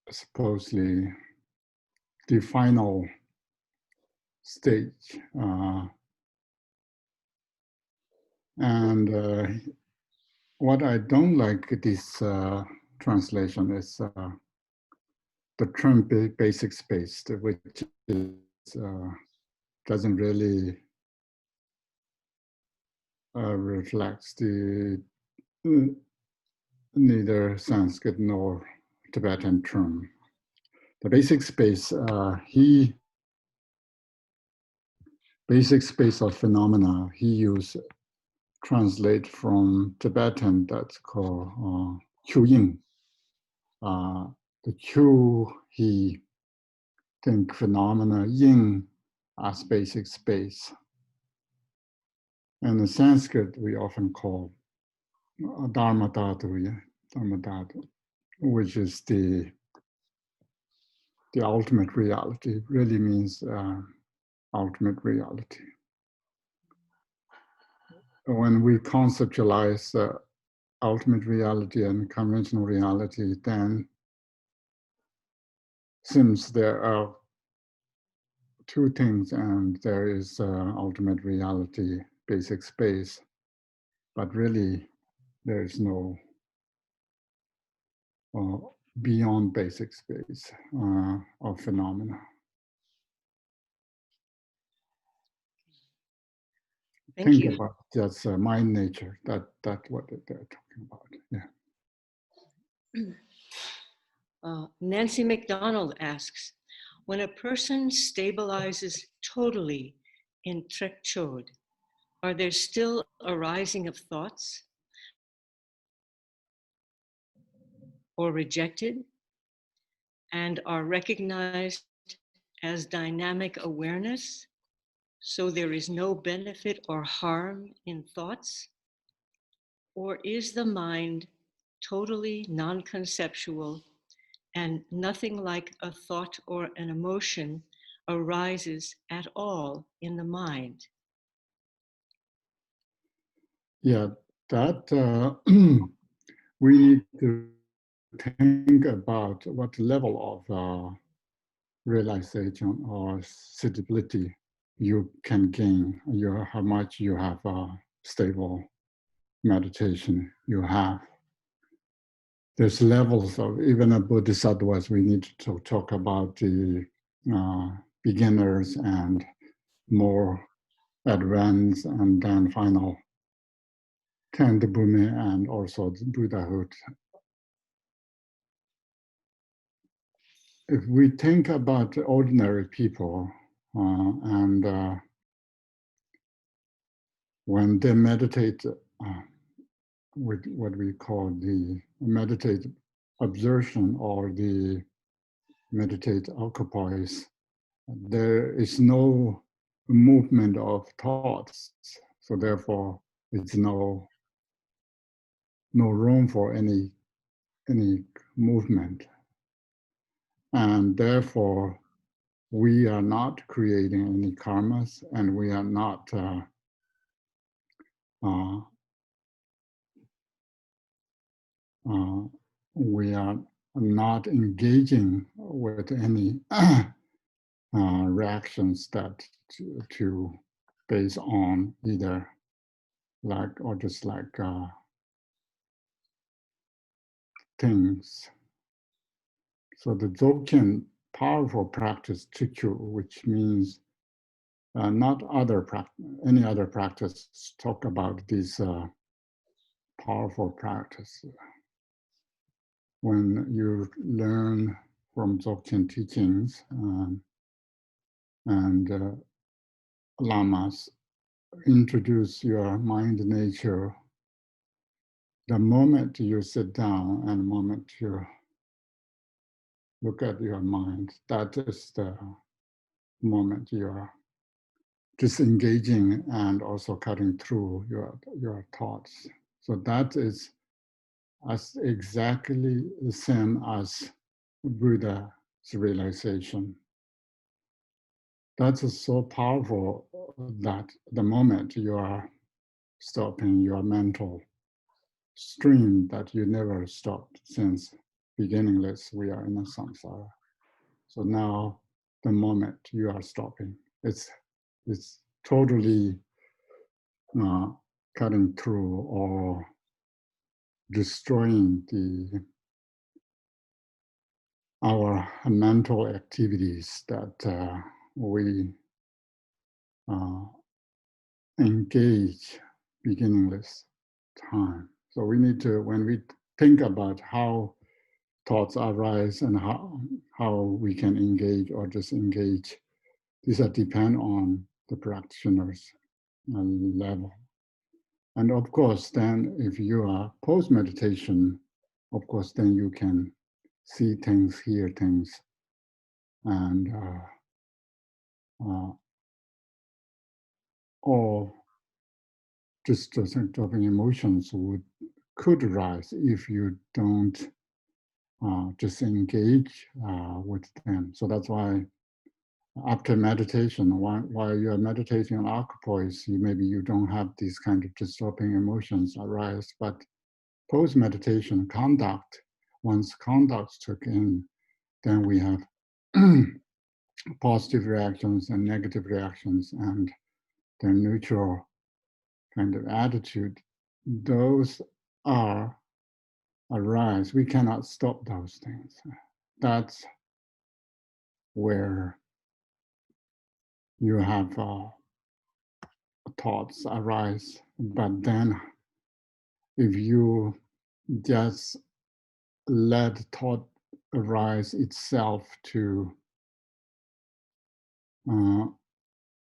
supposedly the final stage. And what I don't like this translation is the term basic space, which is, doesn't really reflects the neither Sanskrit nor Tibetan term. The basic space, basic space of phenomena, he used translate from Tibetan, that's called Chö Ying. The Chö, he think phenomena, Ying as basic space. And in Sanskrit, we often call dharma dhatu, which is the ultimate reality. It really means ultimate reality. When we conceptualize ultimate reality and conventional reality, then since there are two things, and there is ultimate reality, basic space, but really there is no beyond basic space of phenomena. Think about just mind nature. That's what they're talking about. Yeah. Nancy McDonald asks, when a person stabilizes totally in Trekchö, are there still arising of thoughts or rejected and are recognized as dynamic awareness? So there is no benefit or harm in thoughts? Or is the mind totally non-conceptual and nothing like a thought or an emotion arises at all in the mind? Yeah, that we need to think about what level of realization or stability you can gain, how much you have stable meditation you have. There's levels of, even a bodhisattvas, we need to talk about the beginners and more advanced, and then final Khenpo and also Buddhahood. If we think about ordinary people and when they meditate with what we call the meditative absorption or the meditate occupies, there is no movement of thoughts. So therefore, it's no room for any movement. And therefore, we are not creating any karmas, and we are not we are not engaging with any reactions that to based on either like or just like things. So the Dzogchen powerful practice Trekchö, which means not any other practice talk about this powerful practice. When you learn from Dzogchen teachings and lamas introduce your mind nature, the moment you sit down and the moment you look at your mind, that is the moment you are disengaging and also cutting through your thoughts. So that is as exactly the same as Buddha's realization. That's so powerful that the moment you are stopping your mental stream that you never stopped since beginningless, we are in a samsara. So now the moment you are stopping, it's totally cutting through or destroying our mental activities that we engage beginningless time. So we need to, when we think about how thoughts arise and how we can engage or disengage, these are depend on the practitioner's level. And of course, then if you are post-meditation, of course, then you can see things, hear things, and all disturbing emotions could arise if you don't disengage with them. So that's why after meditation, while you are meditating on equipoise, maybe you don't have these kind of disturbing emotions arise, but post-meditation conduct, once conduct took in, then we have positive reactions and negative reactions and the neutral kind of attitude. Those arise. We cannot stop those things. That's where you have thoughts arise. But then if you just let thought arise itself to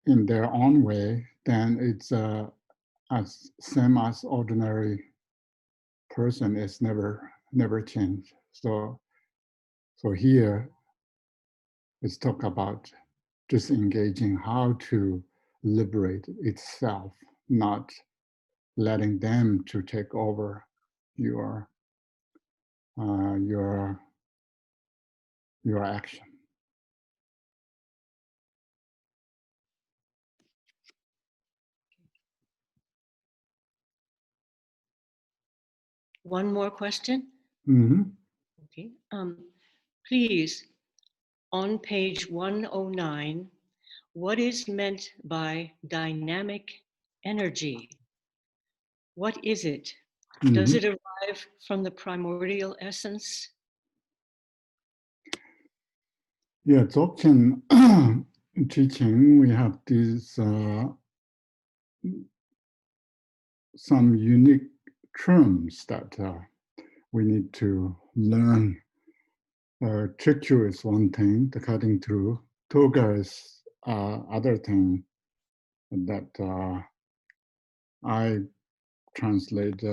in their own way, then it's as same as ordinary person is never changed. So here let's talk about disengaging, how to liberate itself, not letting them to take over your action. One more question. Mm-hmm. Okay. Please, on page 109, what is meant by dynamic energy? What is it? Mm-hmm. Does it arrive from the primordial essence? Yeah, Dzogchen teaching, we have these some unique terms that we need to learn. Trekchö is one thing, the cutting through. Toga is other thing that I translate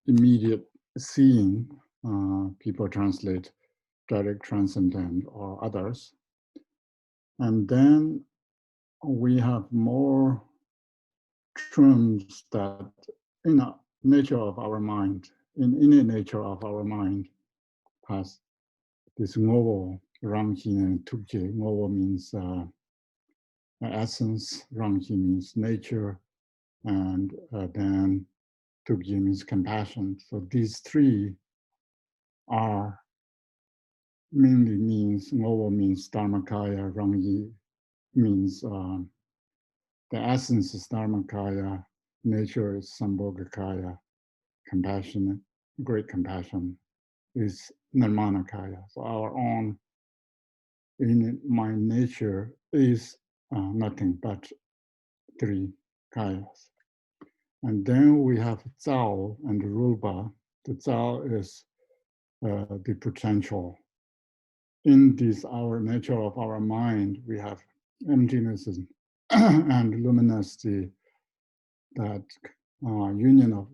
immediate seeing. People translate direct transcendent or others. And then we have more terms that in the nature of our mind, in innate nature of our mind, has this ngowo, ranghi, and tukje. Ngowo means essence, ranghi means nature, and then tukje means compassion. So these three are mainly means, ngowo means dharmakaya, ranghi means the essence is dharmakaya, nature is sambhogakaya, compassion, great compassion is nirmanakaya. So our own in my nature is nothing but three kayas. And then we have Zao and Rupa. The Zao is the potential. In this, our nature of our mind, we have emptiness and luminosity, that union of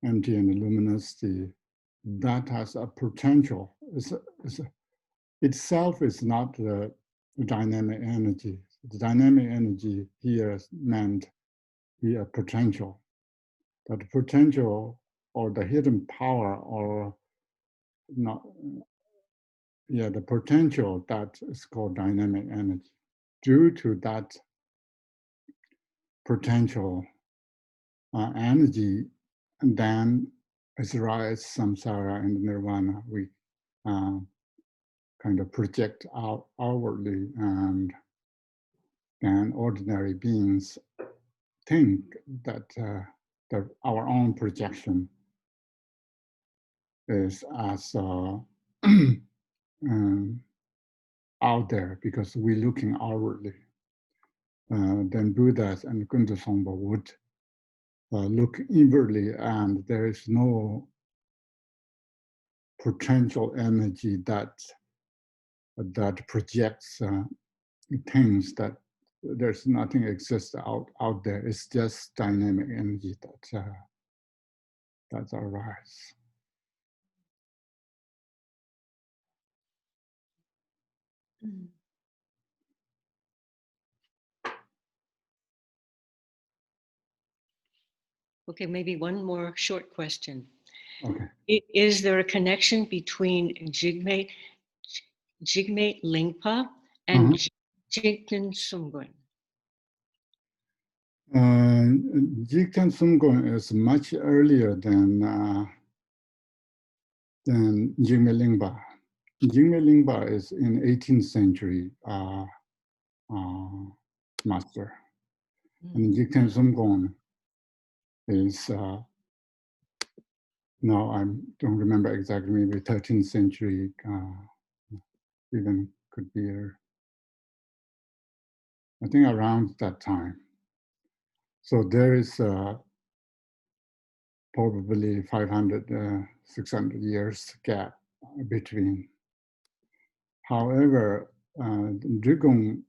empty and luminosity, that has a potential. Itself is not the dynamic energy. The dynamic energy here is meant be a potential. That potential or the hidden power or not, yeah, the potential that is called dynamic energy. Due to that potential energy, and then as rise, samsara, and nirvana, we kind of project out outwardly, and ordinary beings think that our own projection is as out there because we're looking outwardly. Then Buddhas and Gundu Songpa would look inwardly, and there is no potential energy that projects things, that there's nothing exists out there. It's just dynamic energy that arises. Okay, maybe one more short question. Okay. Is there a connection between Jigme Lingpa and Jigten Sumgun? Jigten Sumgun is much earlier than Jigme Lingpa. Jigme Lingpa is in 18th century master, and Jigten Sumgun is no, I don't remember exactly, maybe 13th century, even could be, I think around that time. So there is probably 500, 600 years gap between. However, the Drigong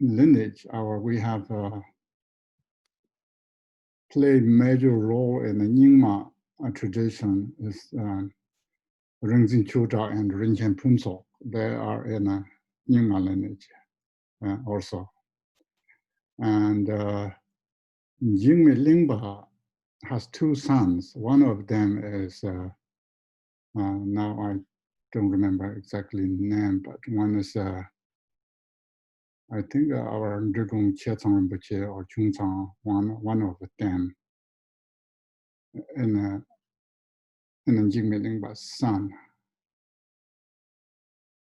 lineage, we have played major role in the Nyingma tradition, is Rengzin Chodao and Rinchen Punso. They are in a Nyingma lineage also. And Jigme Lingpa has two sons. One of them is, now I don't remember exactly the name, but one is, I think our Drigong Chietang Rinpoche or Chungchang, one of them, in Jigme Lingpa's son.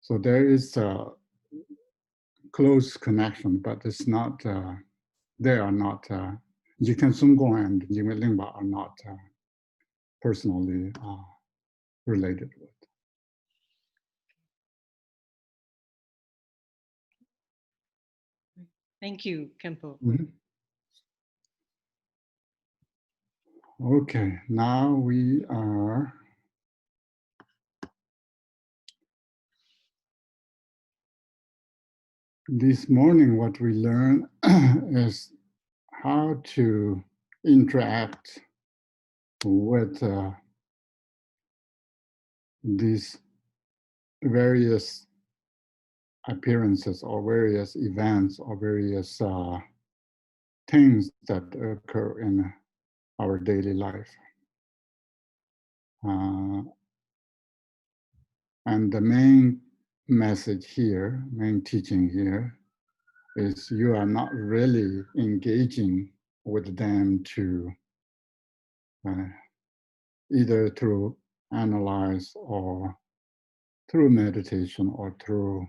So there is a close connection, but it's not, they are not, Jigten Sumgong and Jigme Lingpa are not personally related with. Thank you, Khenpo. Okay, now we are this morning. What we learn is how to interact with these various appearances or various events or various things that occur in our daily life. And the main message here, main teaching here, is you are not really engaging with them to either through analyze or through meditation or through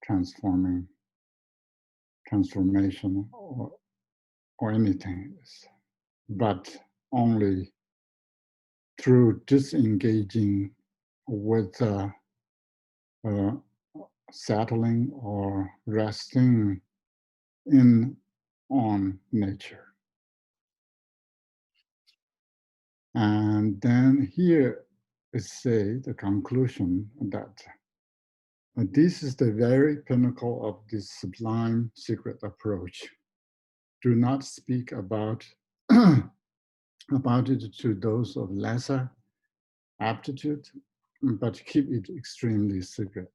transformation or anything, but only through disengaging with settling or resting on nature. And then here is the conclusion that this is the very pinnacle of this sublime secret approach. Do not speak about it to those of lesser aptitude, but keep it extremely secret.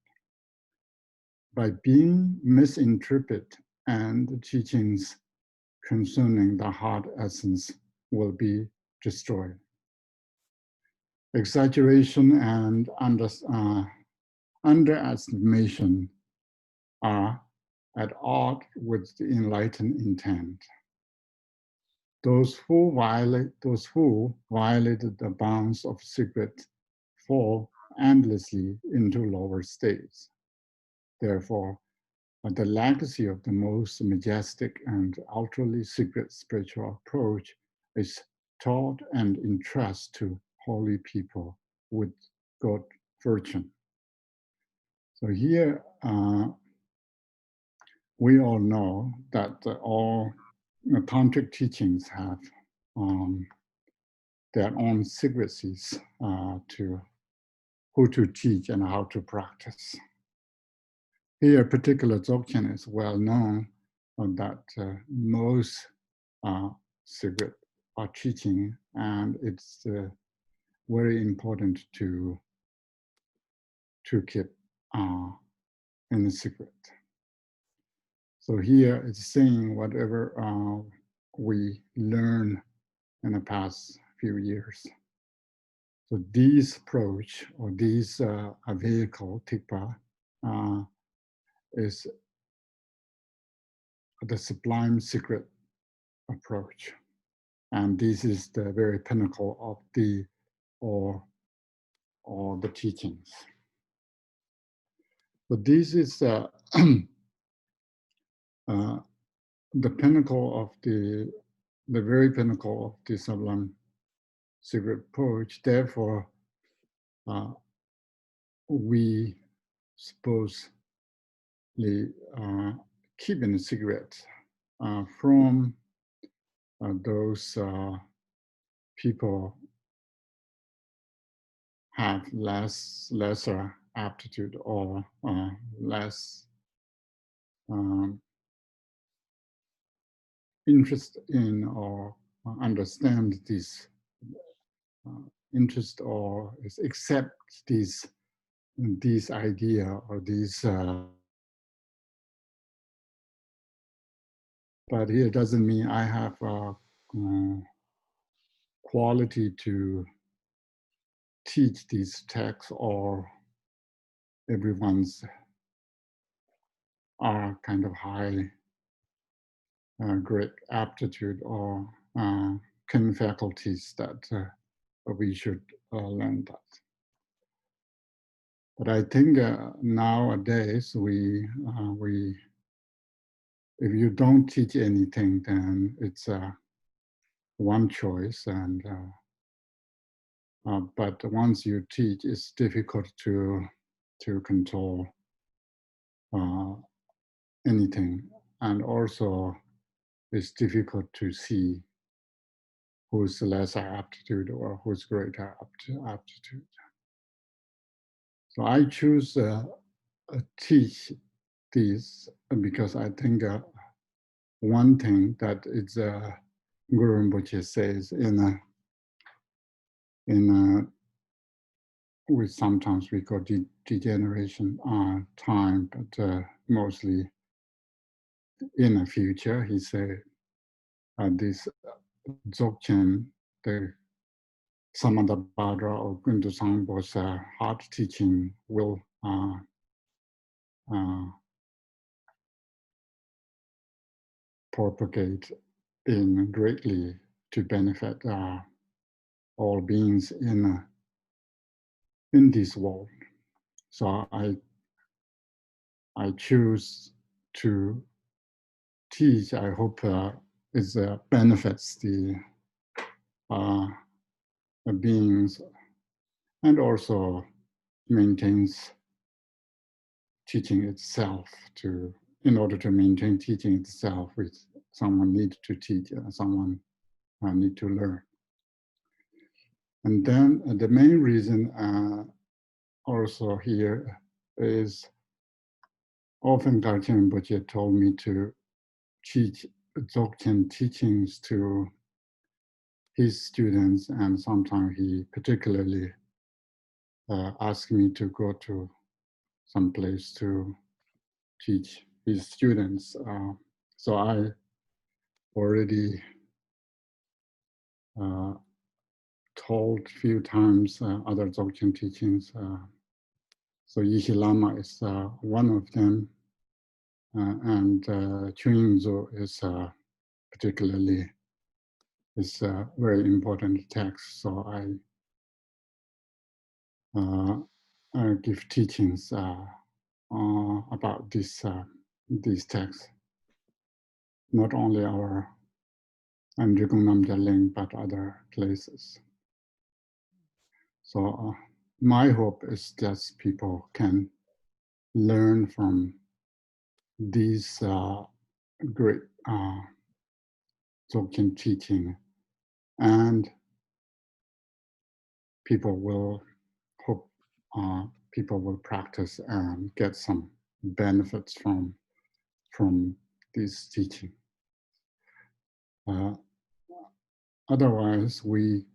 By being misinterpreted, and the teachings concerning the heart essence will be destroyed. Exaggeration and underestimation are at odds with the enlightened intent. those who violated the bounds of secret fall endlessly into lower states. Therefore, the legacy of the most majestic and ultimately secret spiritual approach is taught and entrusted to holy people with good fortune. So here, we all know that all tantric teachings have their own secrecies to who to teach and how to practice. Here, particular Dzogchen is well known that most secret are teaching, and it's very important to keep in the secret. So here it's saying whatever we learn in the past few years. So this approach or this vehicle, Tikpa, is the sublime secret approach. And this is the very pinnacle of the teachings. But this is the pinnacle of the very pinnacle of the sublime secret approach. Therefore, we supposedly keep in the secret from those people have lesser aptitude or less interest in or understand this interest or accept this idea or this. But here doesn't mean I have quality to teach these texts or everyone's are kind of high great aptitude or can faculties that we should learn that. But I think nowadays if you don't teach anything, then it's one choice, and but once you teach, it's difficult to control anything, and also it's difficult to see who's lesser aptitude or who's greater aptitude. So I choose teach this because I think one thing that it's Guru Rinpoche says we sometimes we call degeneration time, but mostly in the future, he said this Dzogchen, the Samadabhadra or Gundu Sangpo's hard teaching will propagate in greatly to benefit all beings in this world. So I choose to teach. I hope it benefits the beings and also maintains teaching itself. In order to maintain teaching itself, someone needs to teach, someone need to learn. And then the main reason also here is often Longchen Rabjam told me to teach Dzogchen teachings to his students, and sometimes he particularly asked me to go to some place to teach his students. So I already told a few times other Dzogchen teachings. So Yishi Lama is one of them, and Chö Ying Dzöd is particularly is a very important text. So I give teachings about these texts, not only our Andrikung Namja Ling, but other places. So my hope is that people can learn from these great Dzogchen teaching, and people will hope people will practice and get some benefits from this teaching. Otherwise, we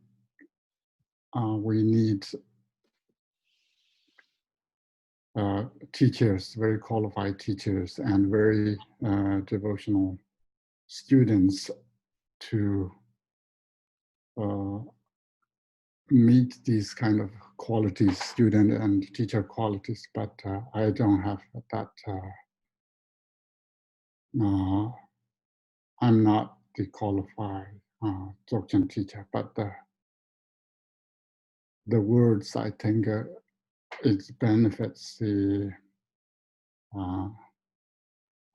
need teachers, very qualified teachers, and very devotional students to meet these kind of qualities, student and teacher qualities, but I don't have that. I'm not the qualified Dzogchen teacher, but the words, I think it benefits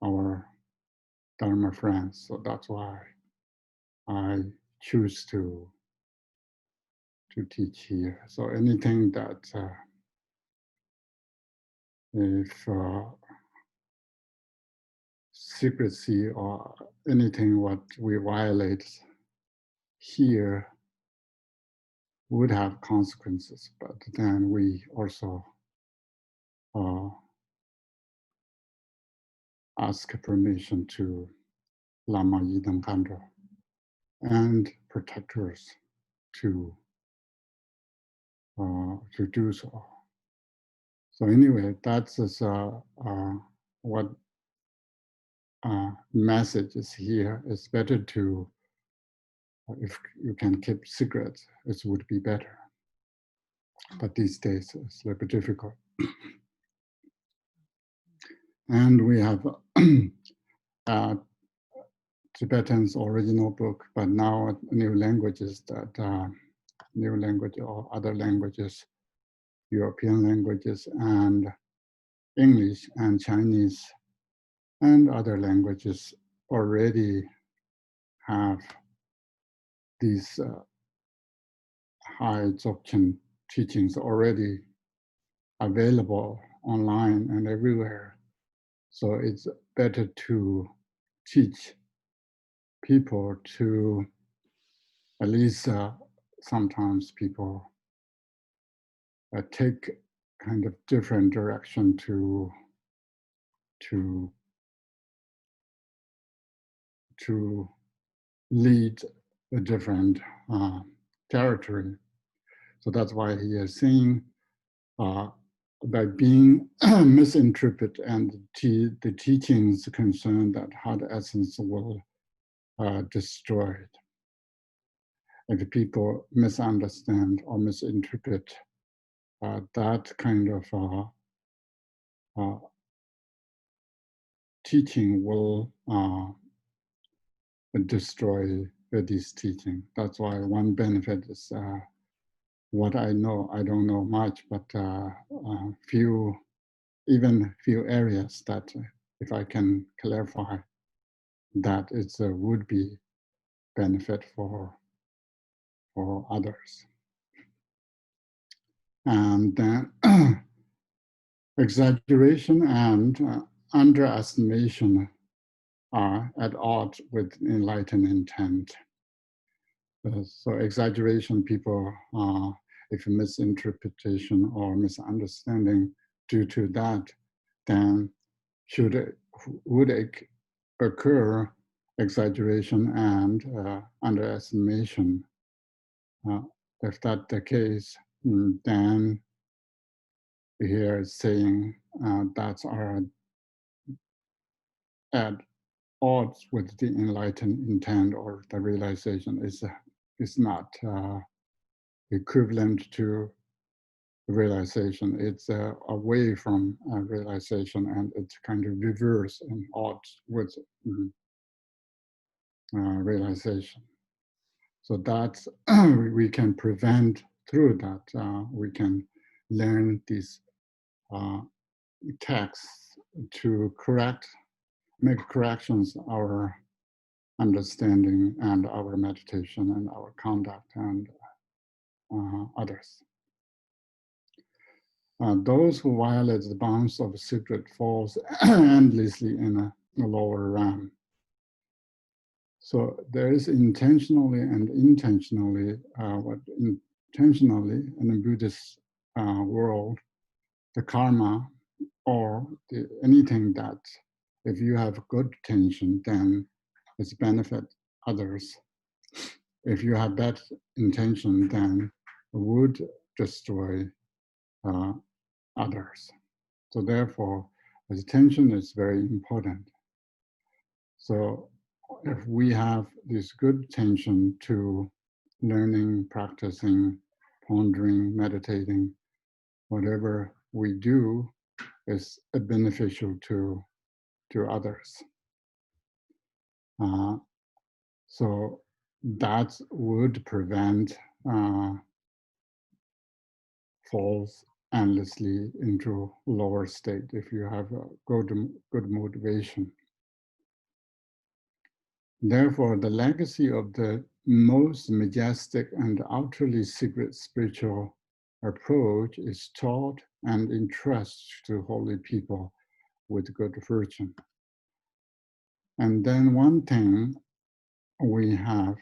our Dharma friends. So that's why I choose to teach here. So anything that if secrecy or anything what we violate here would have consequences, but then we also ask permission to Lama Yidam Khandro and protectors to do so. So anyway, that's what message is here. It's better to, if you can keep secrets, it would be better. But these days it's a little bit difficult. And we have Tibetan's original book, but now new languages that new language or other languages, European languages and English and Chinese and other languages already have these high Dzogchen teachings already available online and everywhere. So it's better to teach people to, at least sometimes people take kind of different direction to lead a different territory. So that's why he is saying by being misinterpreted and the teachings concerned that heart essence will destroy it. If people misunderstand or misinterpret, that kind of teaching will destroy this teaching. That's why one benefit is what I know. I don't know much, but few areas that if I can clarify, that it's a would-be benefit for others. And then exaggeration and underestimation are at odds with enlightened intent. So exaggeration, people, if misinterpretation or misunderstanding due to that, then would it occur exaggeration and underestimation? If that's the case, then here it's saying that's are at odds with the enlightened intent or the realization is not equivalent to realization. It's away from realization, and it's kind of reverse and odds with realization. So that we can prevent through that, we can learn these texts to make corrections our understanding and our meditation and our conduct and others. Those who violate the bounds of secret falls endlessly in a lower realm. So there is intentionally and intentionally, intentionally in the Buddhist world, the karma or anything that if you have good intention, then it's benefit others. If you have bad intention, then it would destroy others. So therefore, attention is very important. So if we have this good attention to learning, practicing, pondering, meditating, whatever we do is beneficial to others. So that would prevent falls endlessly into lower state if you have a good motivation. Therefore, the legacy of the most majestic and utterly secret spiritual approach is taught and entrusted to holy people with good fortune. And then one thing we have,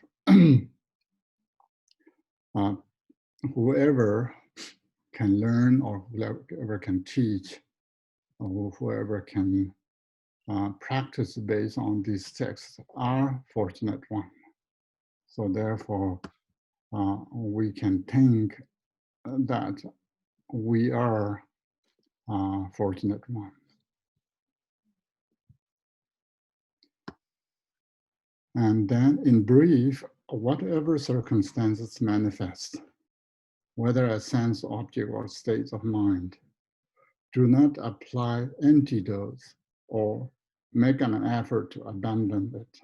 whoever can learn or whoever can teach or whoever can practice based on these texts are fortunate one. So therefore, we can think that we are fortunate one. And then in brief, whatever circumstances manifest, whether a sense object or state of mind, do not apply antidotes or make an effort to abandon it.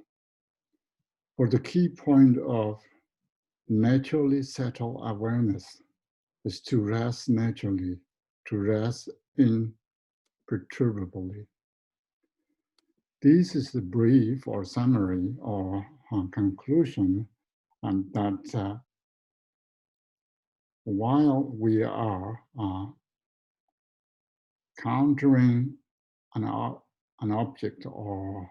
For the key point of naturally settled awareness is to rest naturally, to rest imperturbably. This is the brief or summary or conclusion, and that while we are countering an object or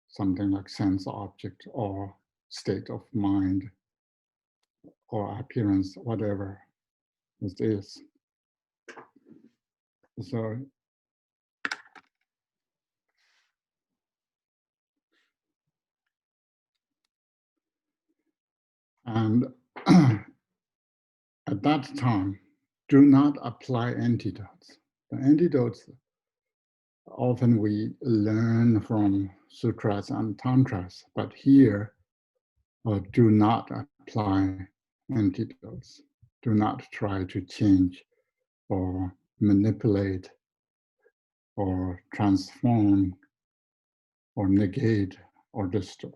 something like sense object or state of mind or appearance, whatever it is. So and at that time, do not apply antidotes. The antidotes often we learn from sutras and tantras, but here do not apply antidotes. Do not try to change or manipulate or transform or negate or destroy.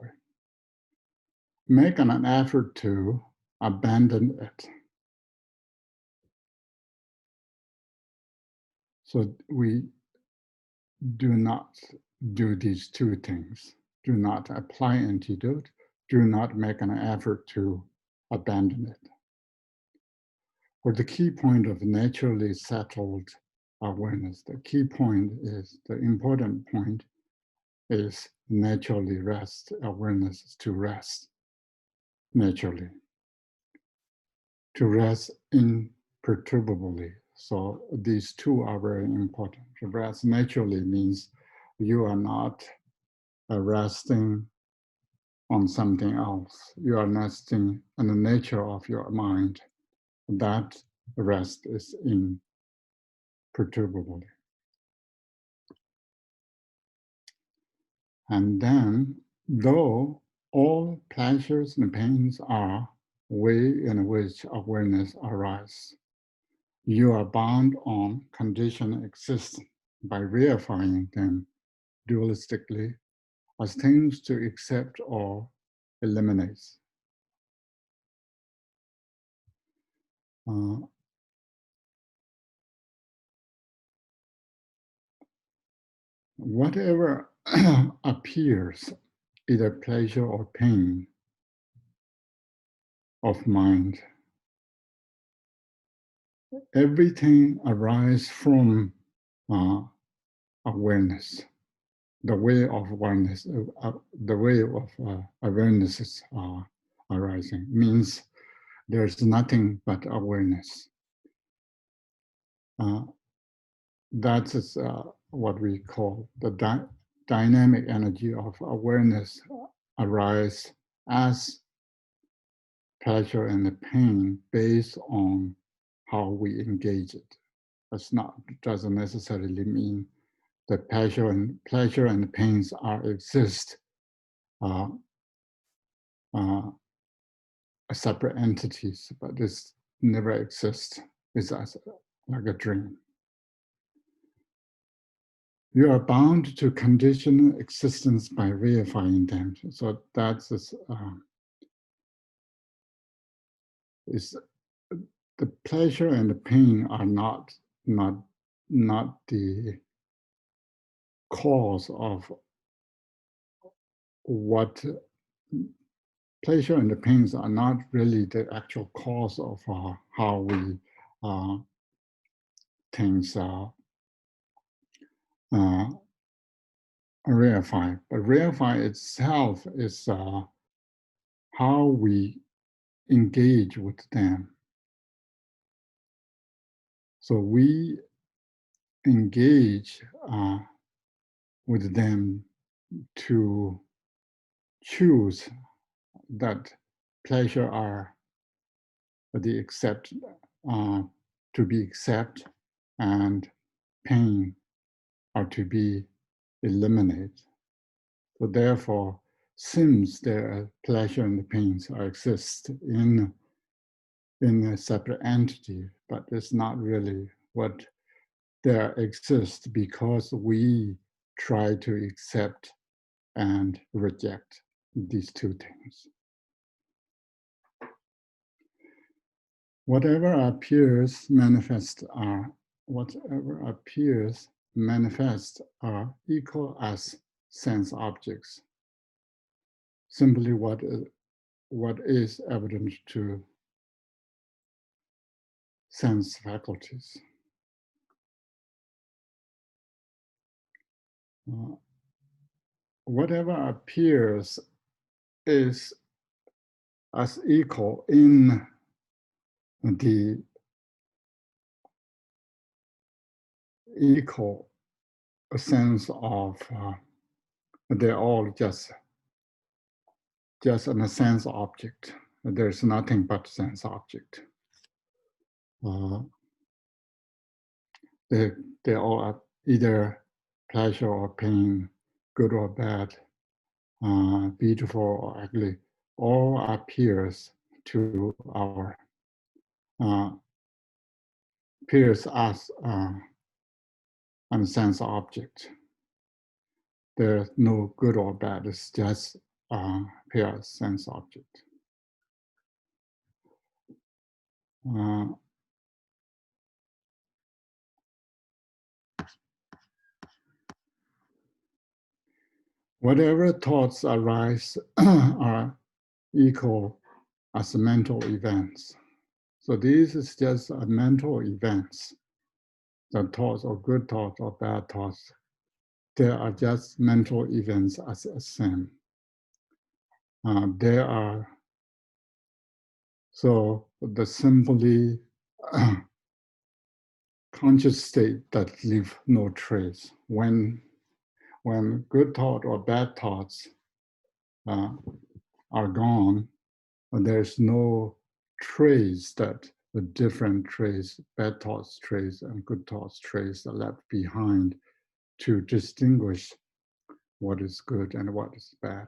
Make an effort to abandon it. So we do not do these two things. Do not apply antidote. Do not make an effort to abandon it. For the key point of naturally settled awareness, the key point is, the important point is naturally rest. Awareness is to rest naturally, to rest imperturbably. So these two are very important. To rest naturally means you are not resting on something else. You are resting on the nature of your mind. That rest is imperturbably. And then, though all pleasures and pains are way in which awareness arises, you are bound on conditioned existence by reifying them dualistically as things to accept or eliminate. Whatever appears, either pleasure or pain of mind, everything arises from awareness. The way of awareness, the way of awarenesses are arising means there's nothing but awareness. That is what we call the dynamic energy of awareness arise as pleasure and the pain based on how we engage it. Doesn't necessarily mean that pleasure and pains exist separate entities, but this never exists. It's like a dream. You are bound to condition existence by reifying them. So that's the pleasure and the pain are not the cause of what pleasure and the pains are not really the actual cause of how we things reify. But reify itself is how we engage with them. So we engage with them to choose that pleasure are the to be accepted and pain are to be eliminated. So therefore, since there are pleasure and pains exist in a separate entity, but it's not really what there exists because we try to accept and reject these two things. Whatever appears manifest are equal as sense objects. Simply what is evident to sense faculties. Whatever appears is as equal in the equal sense of they're all just in a sense object. There's nothing but sense object. They all are either pleasure or pain, good or bad, beautiful or ugly, all appears to our appears as a sense object. There's no good or bad, it's just pure sense object. Whatever thoughts arise are equal as mental events. So this is just a mental events. The thoughts or good thoughts or bad thoughts, they are just mental events as a same. They are, so the simply conscious state that leave no trace. When good thought or bad thoughts are gone, there's no trace that the different trace, bad thoughts trace and good thoughts trace are left behind to distinguish what is good and what is bad.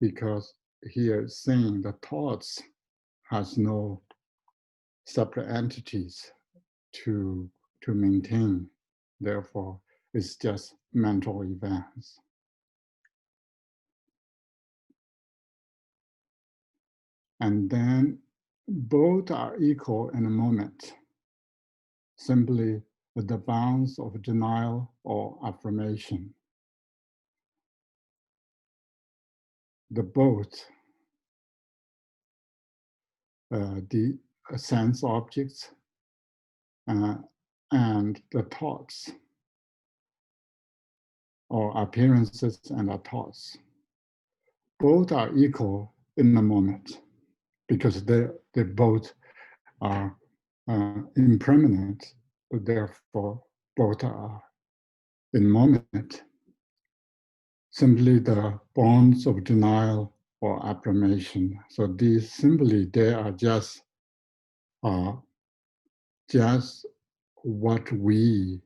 Because here it's saying the thoughts has no separate entities to maintain. Therefore, it's just mental events. And then both are equal in a moment, simply with the bounds of denial or affirmation. The both, the sense objects and the thoughts, or appearances and the thoughts, both are equal in the moment because they both are impermanent, therefore both are in moment. Simply the bonds of denial or affirmation. So these simply, they are just what we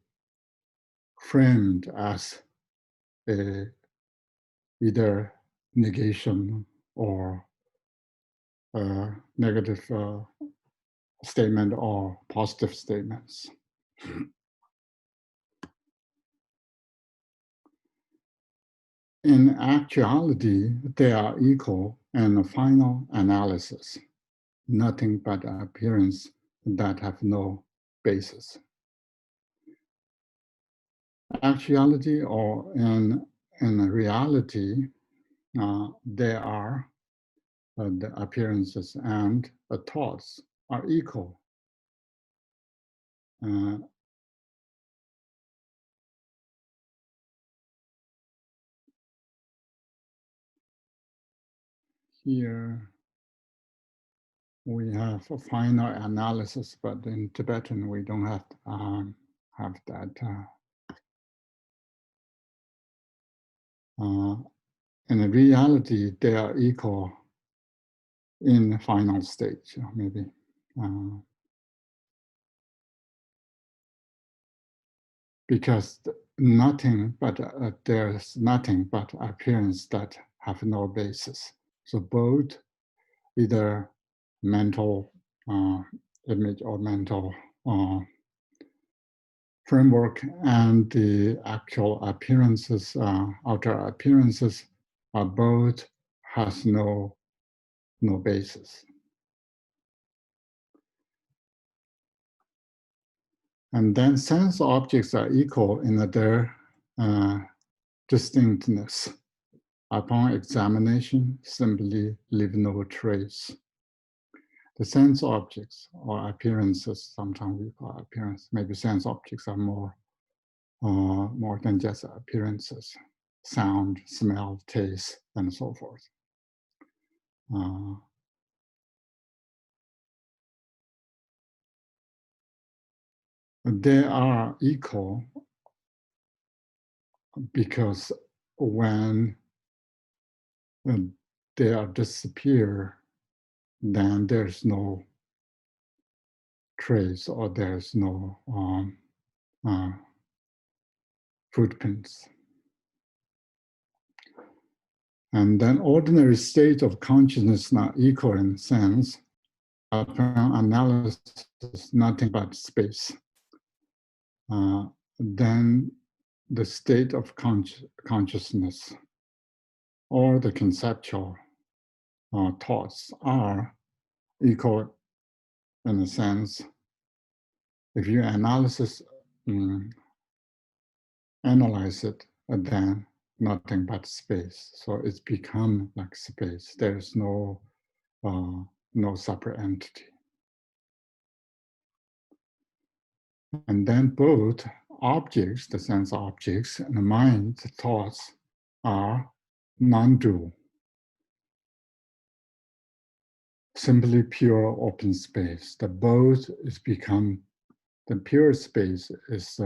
framed as a either negation or a negative statement or positive statements. In actuality, they are equal in a final analysis, nothing but appearance that have no basis. Actuality or in reality, they are the appearances and the thoughts are equal. Here we have a final analysis, but in Tibetan we don't have that. In reality, they are equal in the final stage, maybe. Because nothing but there's nothing but appearance that have no basis. So both either mental image or mental framework and the actual appearances, outer appearances, are both has no basis. And then sense objects are equal in their distinctness. Upon examination, simply leave no trace. The sense objects or appearances, sometimes we call appearance, maybe sense objects are more than just appearances, sound, smell, taste, and so forth. They are equal because when they are disappear, then there's no trace or there's no footprints. And then ordinary state of consciousness not equal in sense, upon analysis, nothing but space. Then the state of consciousness or the conceptual thoughts are equal in a sense. If you analyze it, then nothing but space. So it's become like space. There's no separate entity. And then both objects, the sense objects, and the mind, the thoughts, are non-dual. Simply pure open space. The both is become, the pure space is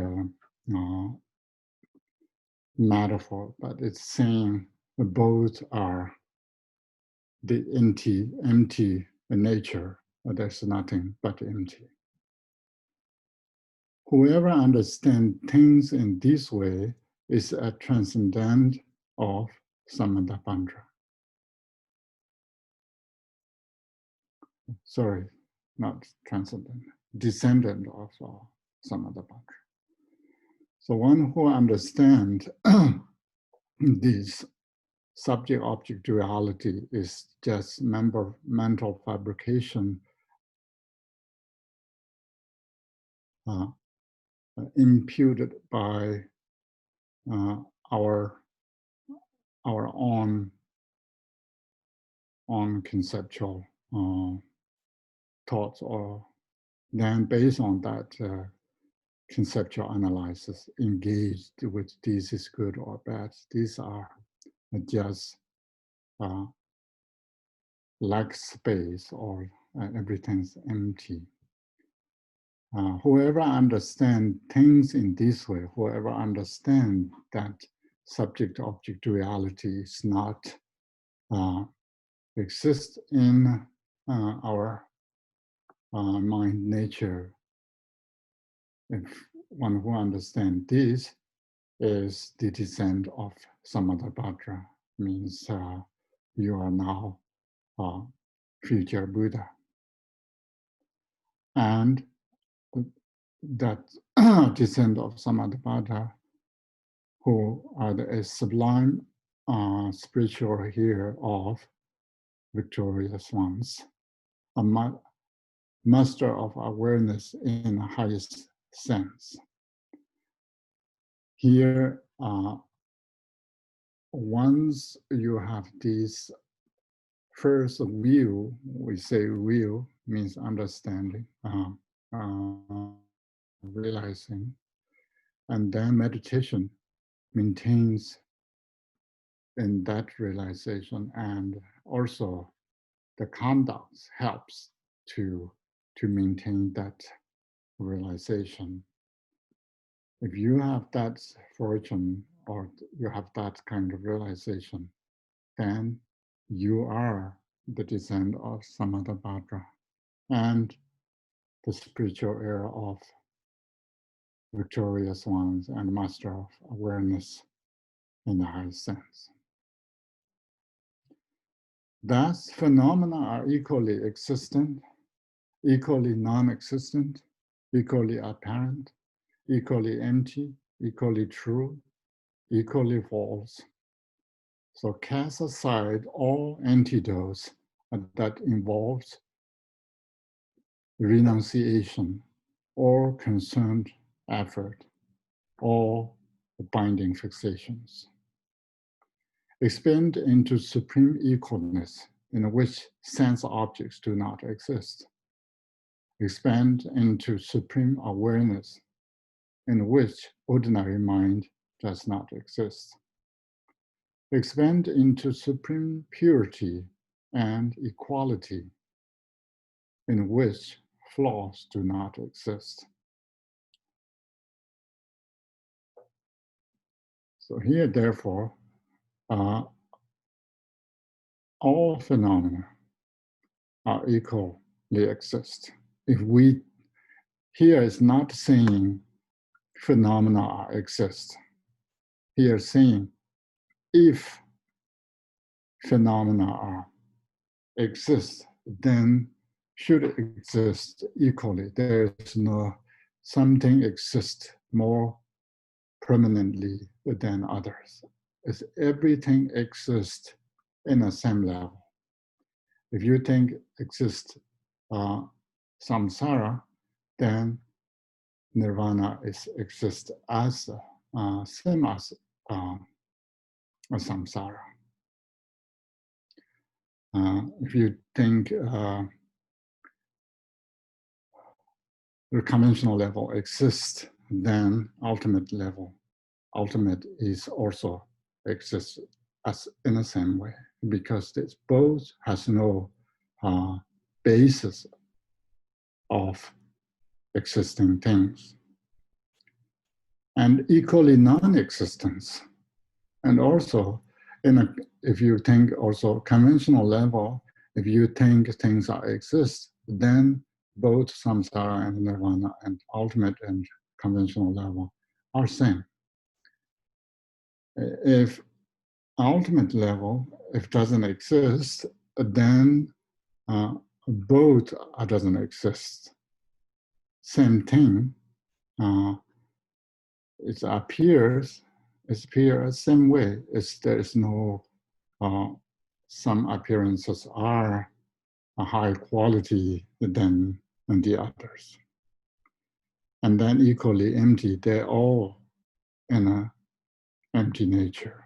metaphor, but it's saying the both are the empty nature. There's nothing but empty. Whoever understands things in this way is a transcendent of Samantabandra. Sorry, not transcendent, descendant of Samantabandra. So one who understands this subject-object duality is just mental fabrication imputed by our own conceptual thoughts, or then based on that conceptual analysis, engaged with this is good or bad. These are just lack space, or everything's empty. Whoever understands things in this way, whoever understands that subject-object duality is not exist in our mind nature, if one who understands this is the descent of Samadhabhadra, means you are now future Buddha. And that descent of Samadhabhadra, who are the sublime spiritual here of victorious ones, a master of awareness in the highest sense. Here, once you have this first view, we say view means understanding, realizing, and then meditation maintains in that realization, and also the conduct helps to maintain that realization. If you have that fortune, or you have that kind of realization, then you are the descent of Samadhabhadra and the spiritual era of victorious ones and master of awareness in the highest sense. Thus, phenomena are equally existent, equally non-existent, equally apparent, equally empty, equally true, equally false. So cast aside all antidotes that involves renunciation or concerned effort or binding fixations. Expand into supreme equalness in which sense objects do not exist. Expand into supreme awareness in which ordinary mind does not exist. Expand into supreme purity and equality in which flaws do not exist. So here, therefore, all phenomena are equally exist. If we, here is not saying phenomena exist. Here saying if phenomena exist, then should exist equally. There is no something exists more permanently than others. It's everything exists in the same level. If you think exists samsara, then nirvana exists as same as samsara. If you think the conventional level exists, then ultimate is also exists as in the same way, because this both has no basis of existing things. And equally non-existence. And also, if you think also conventional level, if you think things exist, then both samsara and nirvana and ultimate and conventional level are same. If ultimate level, if doesn't exist, then both doesn't exist. Same thing, it appears same way. There is no, some appearances are a higher quality than the others. and then equally empty. They're all in an empty nature.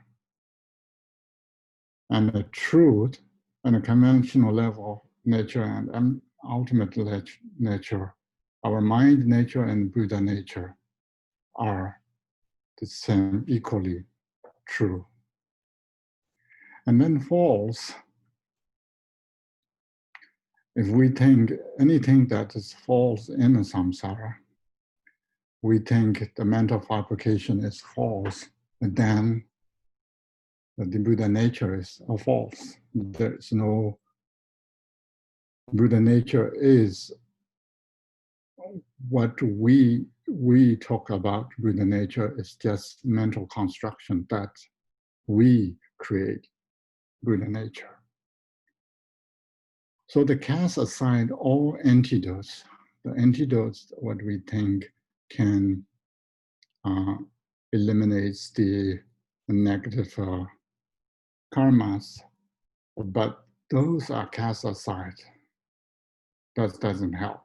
And the truth and a conventional level nature and ultimate nature, our mind nature and Buddha nature are the same, equally true. And then false, if we think anything that is false in a samsara, we think the mental fabrication is false, and then the Buddha nature is false. There's no, Buddha nature is what we talk about. Buddha nature is just mental construction that we create Buddha nature. So the cast aside all antidotes, the antidotes, what we think can eliminate the negative karmas, but those are cast aside. That doesn't help.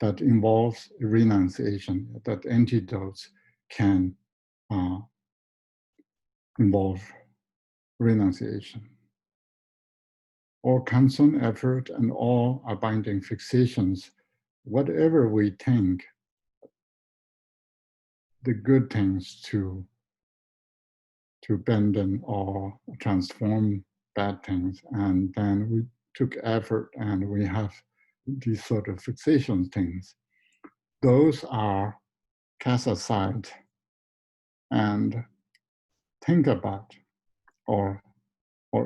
That involves renunciation, that antidotes can involve renunciation. All concern, effort, and all abiding fixations, whatever we think, the good things to abandon or transform bad things, and then we took effort and we have these sort of fixation things. Those are cast aside and think about or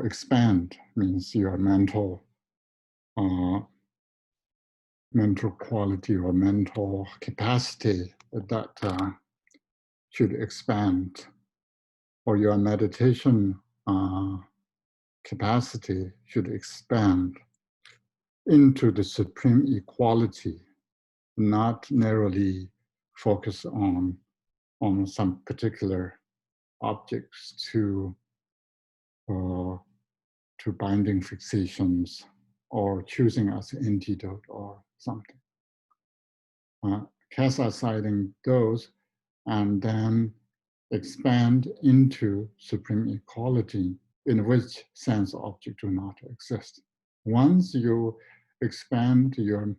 expand, means your mental quality or mental capacity that should expand, or your meditation capacity should expand into the supreme equality, not narrowly focus on some particular objects to binding fixations or choosing as antidote or something. Cast aside those and then expand into supreme equality in which sense objects do not exist. Once you expand your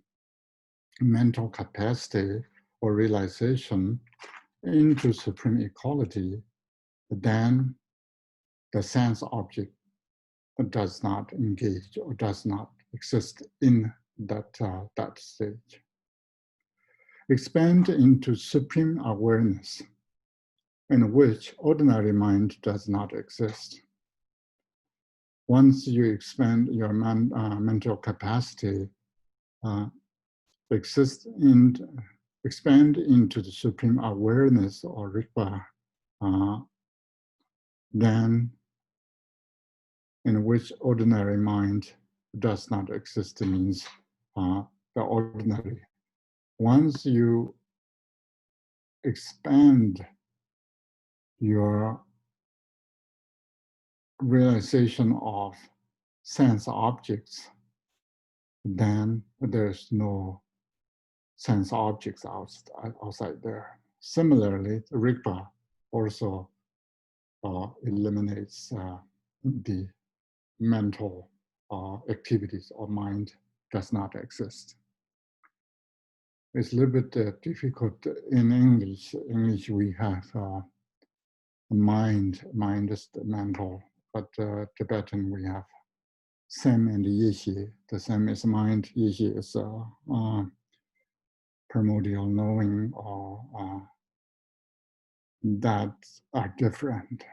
mental capacity or realization into supreme equality, then the sense object does not engage or does not exist in that stage. Expand into supreme awareness, in which ordinary mind does not exist. Once you expand your mental capacity, expand into the supreme awareness or Rigpa, then in which ordinary mind does not exist, means the ordinary. Once you expand your realization of sense objects, then there's no sense objects outside there. Similarly, Rigpa also eliminates the mental activities or mind does not exist. It's a little bit difficult in English. English we have mind is the mental, but Tibetan we have Sem and Yeshi. The Sem is mind, Yeshi is primordial knowing, or that are different.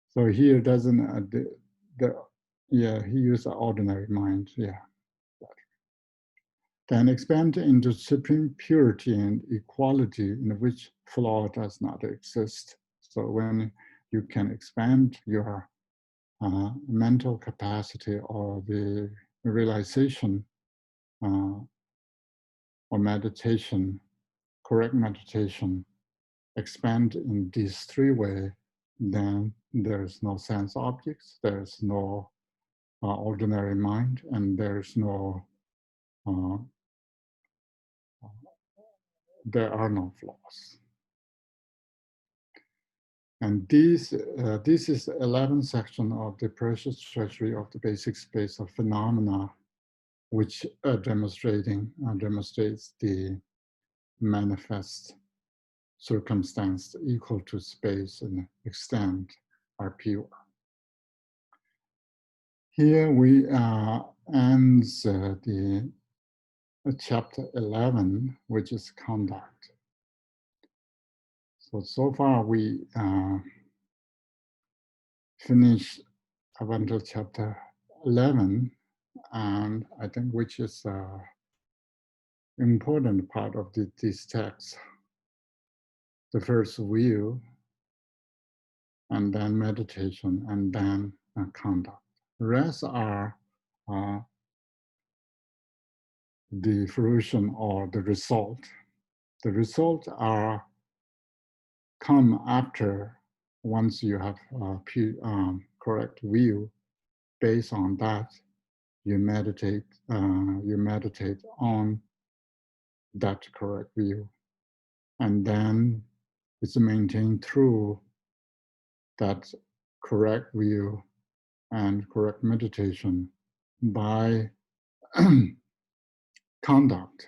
So here doesn't he used ordinary mind, yeah. Then expand into supreme purity and equality in which flaw does not exist. So when you can expand your mental capacity or the realization or meditation, correct meditation, expand in these three ways, then there's no sense objects, there's no ordinary mind, and there's no there are no flaws. And this is the 11th section of the Precious Treasury of the basic space of phenomena, which demonstrates the manifest circumstance equal to space and extent are pure. Here we end the chapter 11, which is conduct. So far we finished up until chapter 11, and I think which is an important part of this text. The first view, and then meditation, and then conduct. The rest are the fruition or the result. The results are come after once you have correct view. Based on that, you meditate on that correct view, and then it's maintained through that correct view and correct meditation by conduct.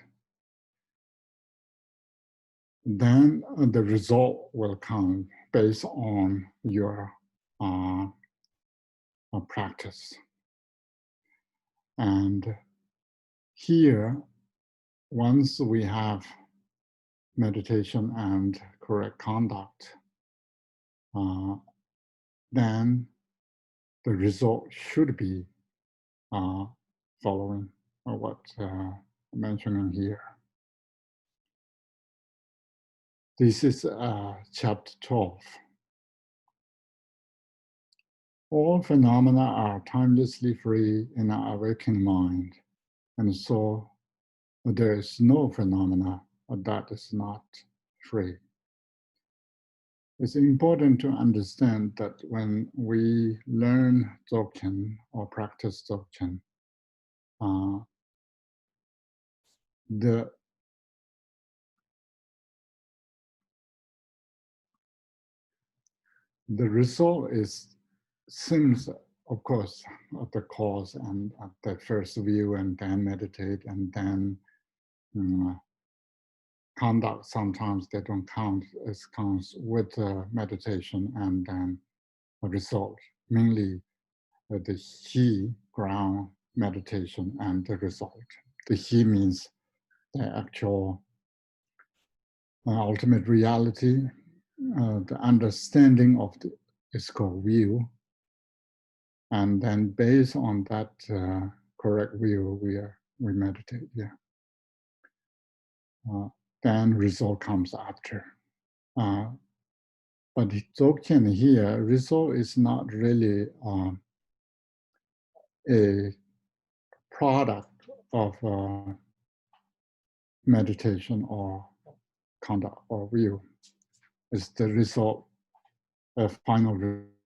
Then the result will come based on your practice. And here, once we have meditation and correct conduct, then the result should be following what I'm mentioning here. This is chapter 12. All phenomena are timelessly free in our awakened mind, and so there is no phenomena that is not free. It's important to understand that when we learn Dzogchen or practice Dzogchen, the result seems, of course, at the cause and at the first view, and then meditate, and then conduct. Sometimes they don't count. It counts with meditation and then a result, mainly the he ground meditation and the result. The he means the actual ultimate reality, the understanding of is called view. And then based on that correct view, we meditate, yeah. Then result comes after. But Dzogchen here, result is not really a product of meditation or conduct or view. It's the result, a final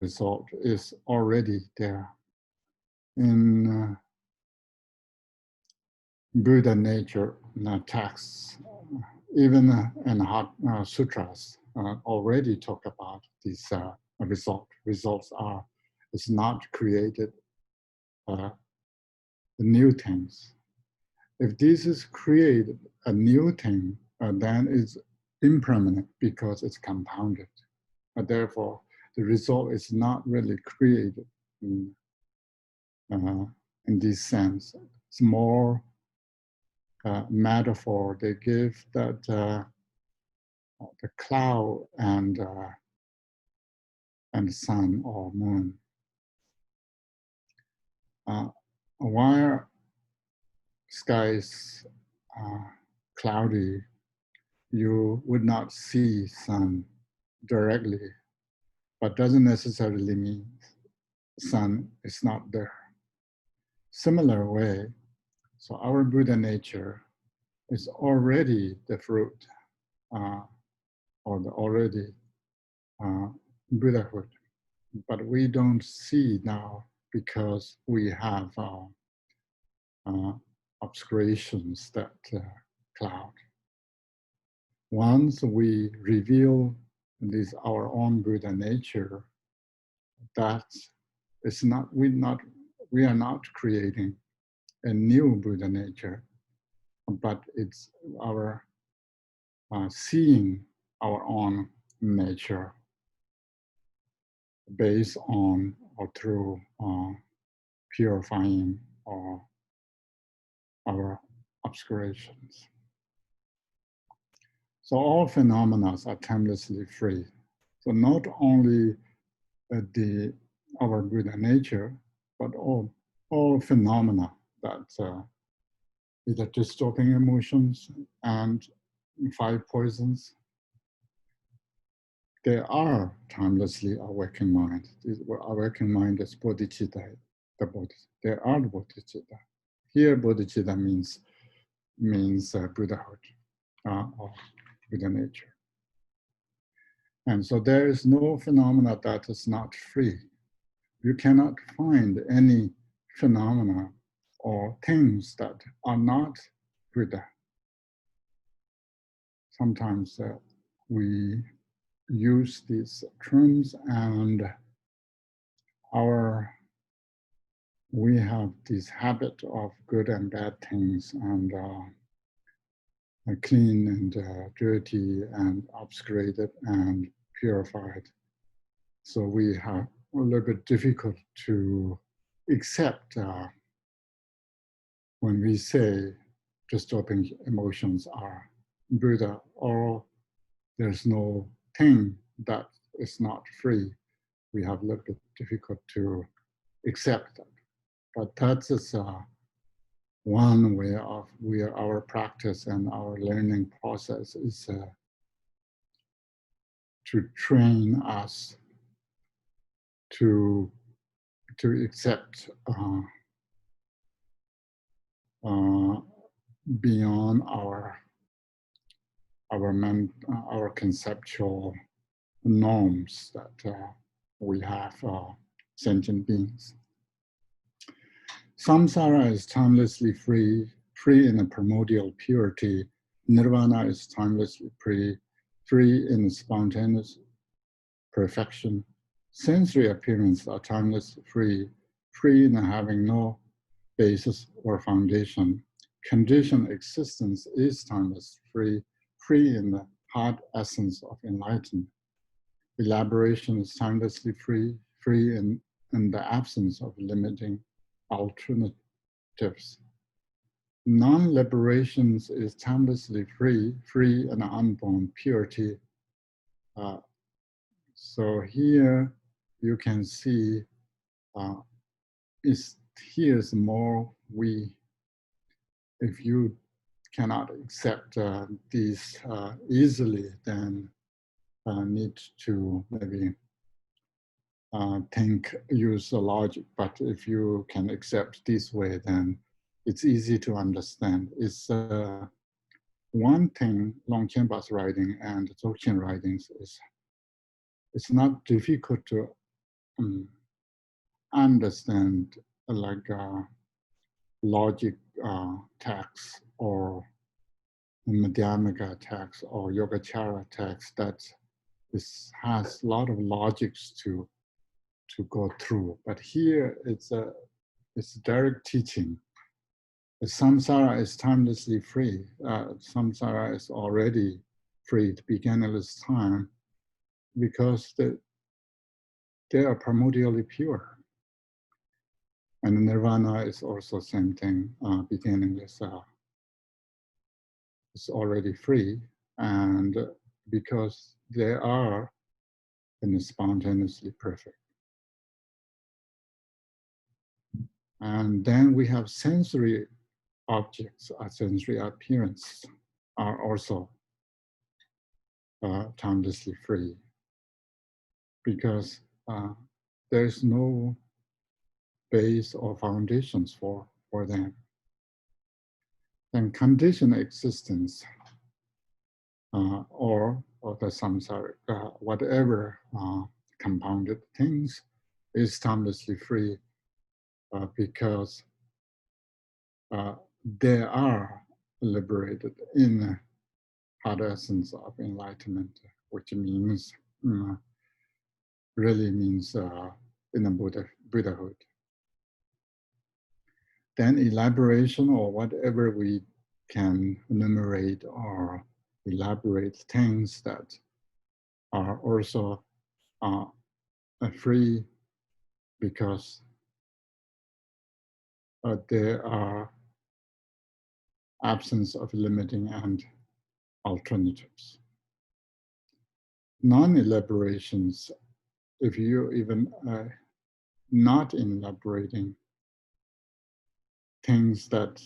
result is already there. In Buddha nature texts, even in sutras, already talk about this result. Results are, it's not created new things. If this is created a new thing, then it's impermanent because it's compounded. Therefore, the result is not really created in this sense. It's more metaphor they give that the cloud and sun or moon. While sky is cloudy, you would not see sun directly, but doesn't necessarily mean sun is not there. Similar way, so our Buddha nature is already the fruit or the already Buddhahood, but we don't see now because we have obscurations that cloud. once we reveal this our own Buddha nature, that it's not we are not creating a new Buddha nature, but it's our seeing our own nature based on or through purifying or our obscurations. So all phenomena are timelessly free. So not only our Buddha nature, but all phenomena that either distorting emotions and 5 poisons, they are timelessly awakened mind. Awakened mind is bodhicitta, the body. They are the bodhicitta. Here, bodhicitta means Buddhahood or Buddha nature. And so there is no phenomena that is not free. You cannot find any phenomena or things that are not Buddha. Sometimes we use these terms and we have this habit of good and bad things and clean and dirty and obscurated and purified. So we have a little bit difficult to accept when we say disturbing emotions are Buddha, or there's no thing that is not free. We have a little bit difficult to accept that. But that is one way of our practice and our learning process is to train us to accept beyond our conceptual norms that we have sentient beings. Samsara is timelessly free in a primordial purity. Nirvana is timelessly free in spontaneous perfection. Sensory appearances are timelessly free in having no basis or foundation. Conditioned existence is timeless, free in the heart essence of enlightenment. Elaboration is timelessly free in the absence of limiting alternatives. Non-liberations is timelessly free in unborn purity. So here you can see here's more if you cannot accept these easily, then need to maybe use the logic. But if you can accept this way, then it's easy to understand. It's one thing Longchen Rabjam's writing and Dzogchen writings is it's not difficult to understand like logic text or Madhyamaka text or Yogacara text that has a lot of logics to go through. But here it's direct teaching. The samsara is timelessly free. Samsara is already free at beginningless time because they are primordially pure. And nirvana is also same thing, beginningless. It's already free, and because they are spontaneously perfect. And then we have sensory objects, sensory appearances are also timelessly free because there's no base or foundations for them. Then conditioned existence or the samsara, whatever compounded things is timelessly free because they are liberated in heart essence of enlightenment, which means, really means in the Buddhahood. Then elaboration, or whatever we can enumerate or elaborate things that are also free because there are absence of limiting and alternatives. Non-elaborations, if you even not elaborating things that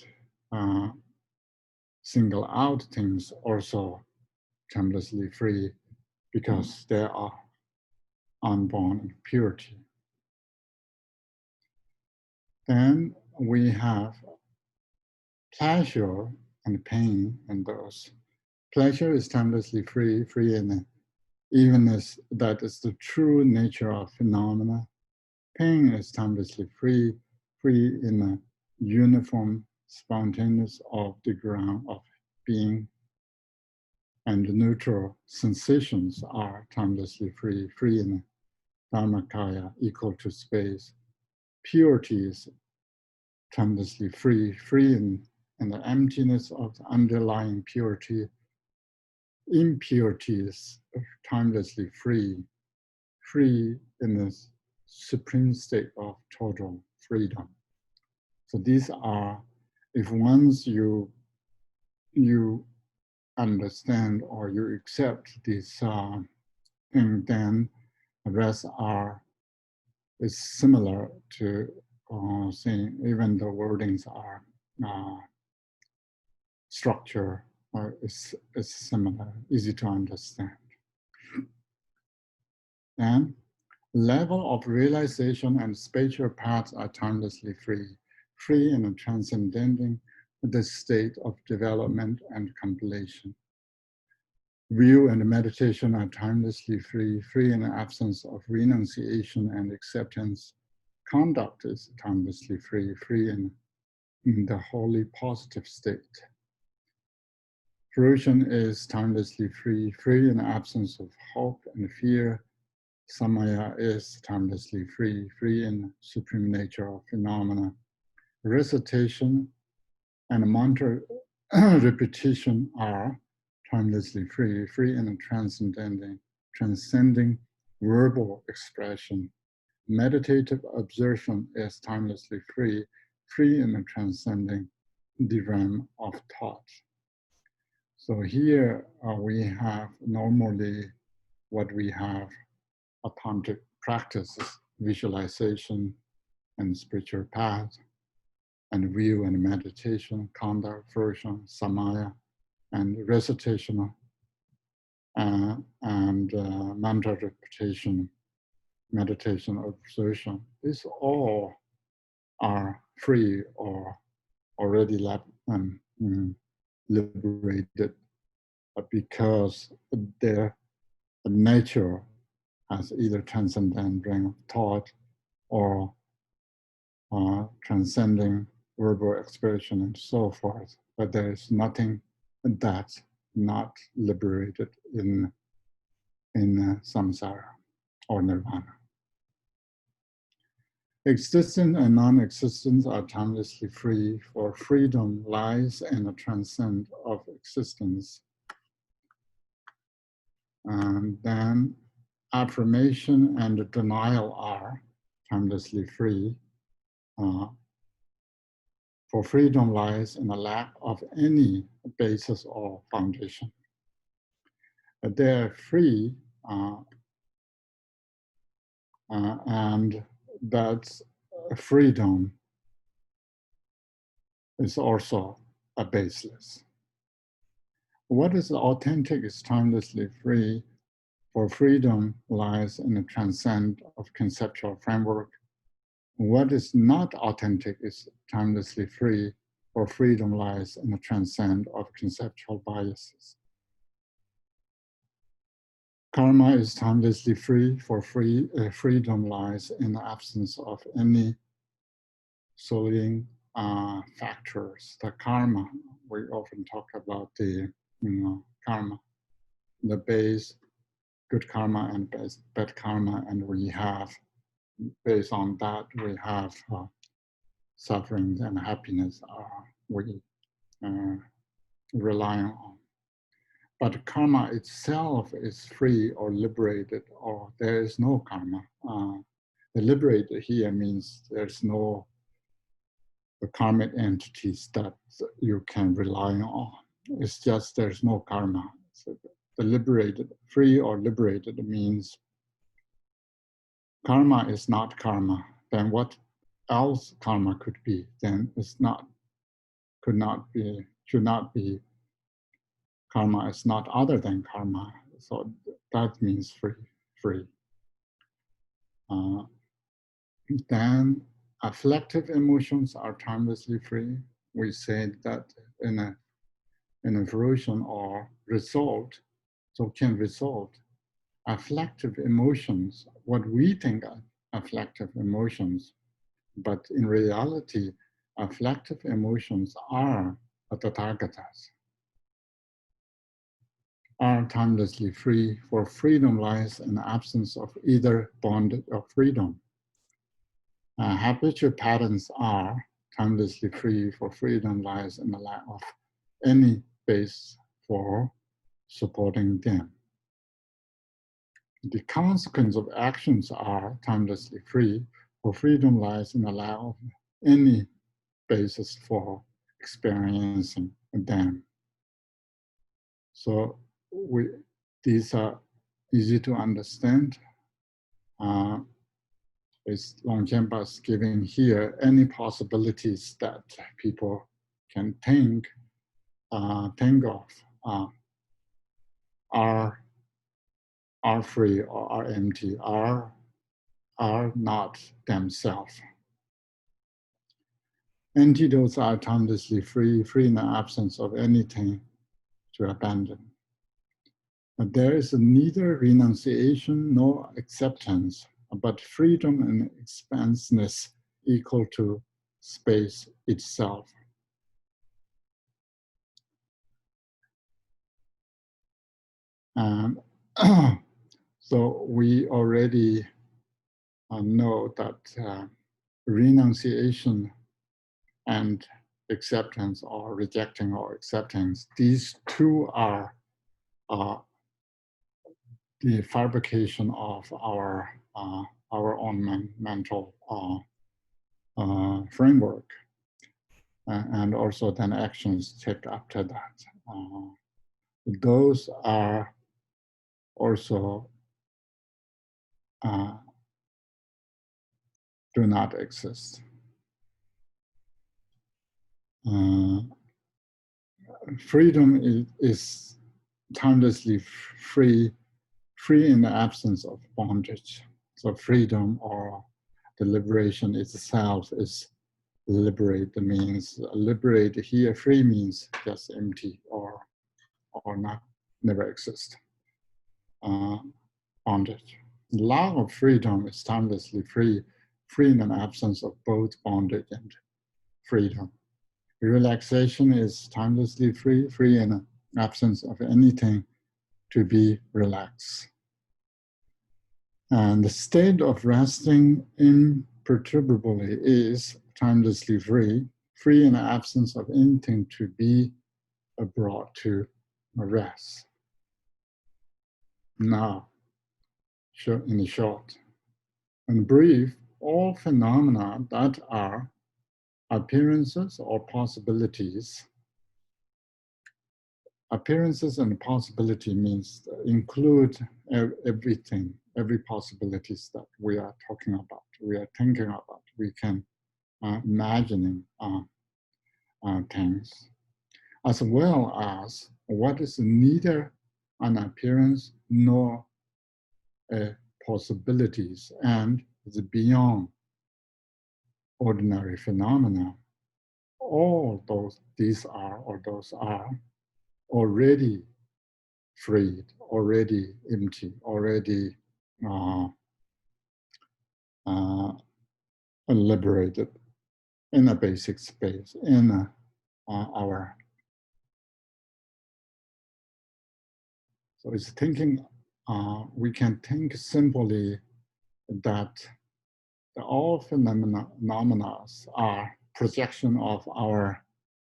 single out things also timelessly free because they are unborn purity. Then we have pleasure and pain, and those. Pleasure is timelessly free, free in evenness that is the true nature of phenomena. Pain is timelessly free, free in a uniform spontaneous of the ground of being. And neutral sensations are timelessly free, free in dharmakaya, equal to space. Purity is timelessly free, free in the emptiness of the underlying purity. Impurity is timelessly free, free in the supreme state of total freedom. So these are, if once you understand or you accept this thing, then the rest is similar to saying, even the wordings are structure is similar, easy to understand. And level of realization and spatial paths are timelessly free, free in transcending the state of development and completion. View and meditation are timelessly free, free in the absence of renunciation and acceptance. Conduct is timelessly free, free in the wholly positive state. Fruition is timelessly free, free in the absence of hope and fear. Samaya is timelessly free, free in supreme nature of phenomena. Recitation and mantra repetition are timelessly free, free in transcending verbal expression. Meditative observation is timelessly free, free in transcending the realm of thought. So here we have normally what we have: authentic practices, visualization and spiritual path, and view and meditation, conduct, fruition, samaya, and recitation, and mantra repetition, meditation, observation. These all are free or already liberated because their nature has either transcendent realm of thought or transcending verbal expression and so forth. But there is nothing that's not liberated in samsara or nirvana. Existence and non-existence are timelessly free, for freedom lies in the transcend of existence. And then affirmation and denial are timelessly free, for freedom lies in the lack of any basis or foundation. They're free, and that's freedom is also a baseless. What is authentic is timelessly free, for freedom lies in the transcend of conceptual framework. What is not authentic is timelessly free, for freedom lies in the transcend of conceptual biases. Karma is timelessly free, for freedom lies in the absence of any sullying factors. The karma, we often talk about the karma, the base, good karma and bad karma, and we have, based on that, we have sufferings and happiness we rely on. But karma itself is free or liberated, or there is no karma. The liberated here means there's no the karmic entities that you can rely on. It's just there's no karma. So the liberated, free or liberated means karma is not karma. Then what else karma could be? Then it's not, could not be, should not be. Karma is not other than karma. So that means free. Then afflictive emotions are timelessly free. We said that in a fruition or result, Dzogchen result, afflictive emotions, what we think are afflictive emotions, but in reality, afflictive emotions are Tathagatas, are timelessly free, for freedom lies in the absence of either bondage or freedom. Habitual patterns are timelessly free, for freedom lies in the lack of any base for supporting them. The consequence of actions are timelessly free, for freedom lies in the lack of any basis for experiencing them. So these are easy to understand. It's Longchen is giving here any possibilities that people can think of are free or are empty, are not themselves. Antidotes are timelessly free in the absence of anything to abandon. But there is neither renunciation nor acceptance, but freedom and expansiveness equal to space itself. And so we already know that renunciation and acceptance, or rejecting or acceptance, these two are the fabrication of our own mental framework, and also then actions take after that. Those are also do not exist. Freedom is timelessly free in the absence of bondage. So freedom or the liberation itself is liberate. Means liberate here. Free means just empty or not, never exist. Bondage. Lack of freedom is timelessly free in an absence of both bondage and freedom. Relaxation is timelessly free in an absence of anything to be relaxed. And the state of resting imperturbably is timelessly free in the absence of anything to be brought to rest. Now, in short and brief, all phenomena that are appearances or possibilities. Appearances and possibility means include everything, every possibilities that we are talking about, we are thinking about, we can imagining things, as well as what is neither an appearance nor possibilities and is beyond ordinary phenomena. All those are already freed, already empty, already liberated in a basic space, in our So it's thinking, we can think simply that all phenomena are projection of our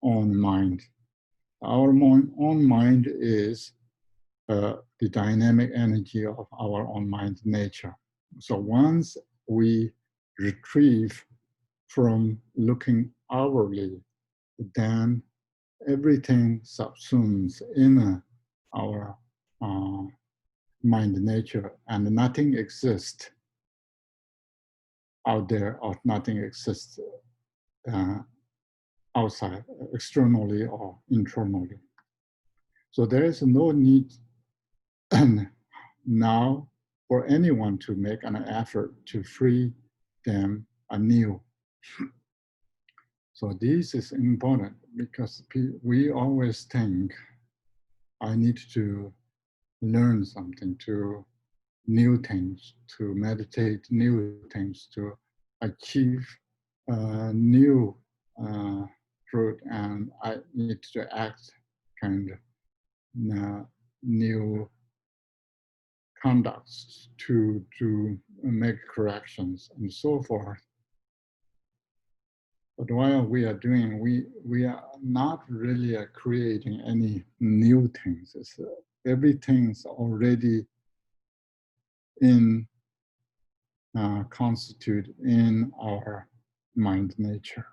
own mind. Our own mind is the dynamic energy of our own mind nature. So once we retrieve from looking outwardly, then everything subsumes in our mind nature, and nothing exists out there, or nothing exists outside, externally or internally. So there is no need now for anyone to make an effort to free them anew. So this is important because we always think, I need to learn something, to new things, to meditate new things, to achieve new truth, and I need to act kind of new conducts to make corrections and so forth. But while we are doing, we are not really creating any new things. It's, everything's already in constitute in our mind nature.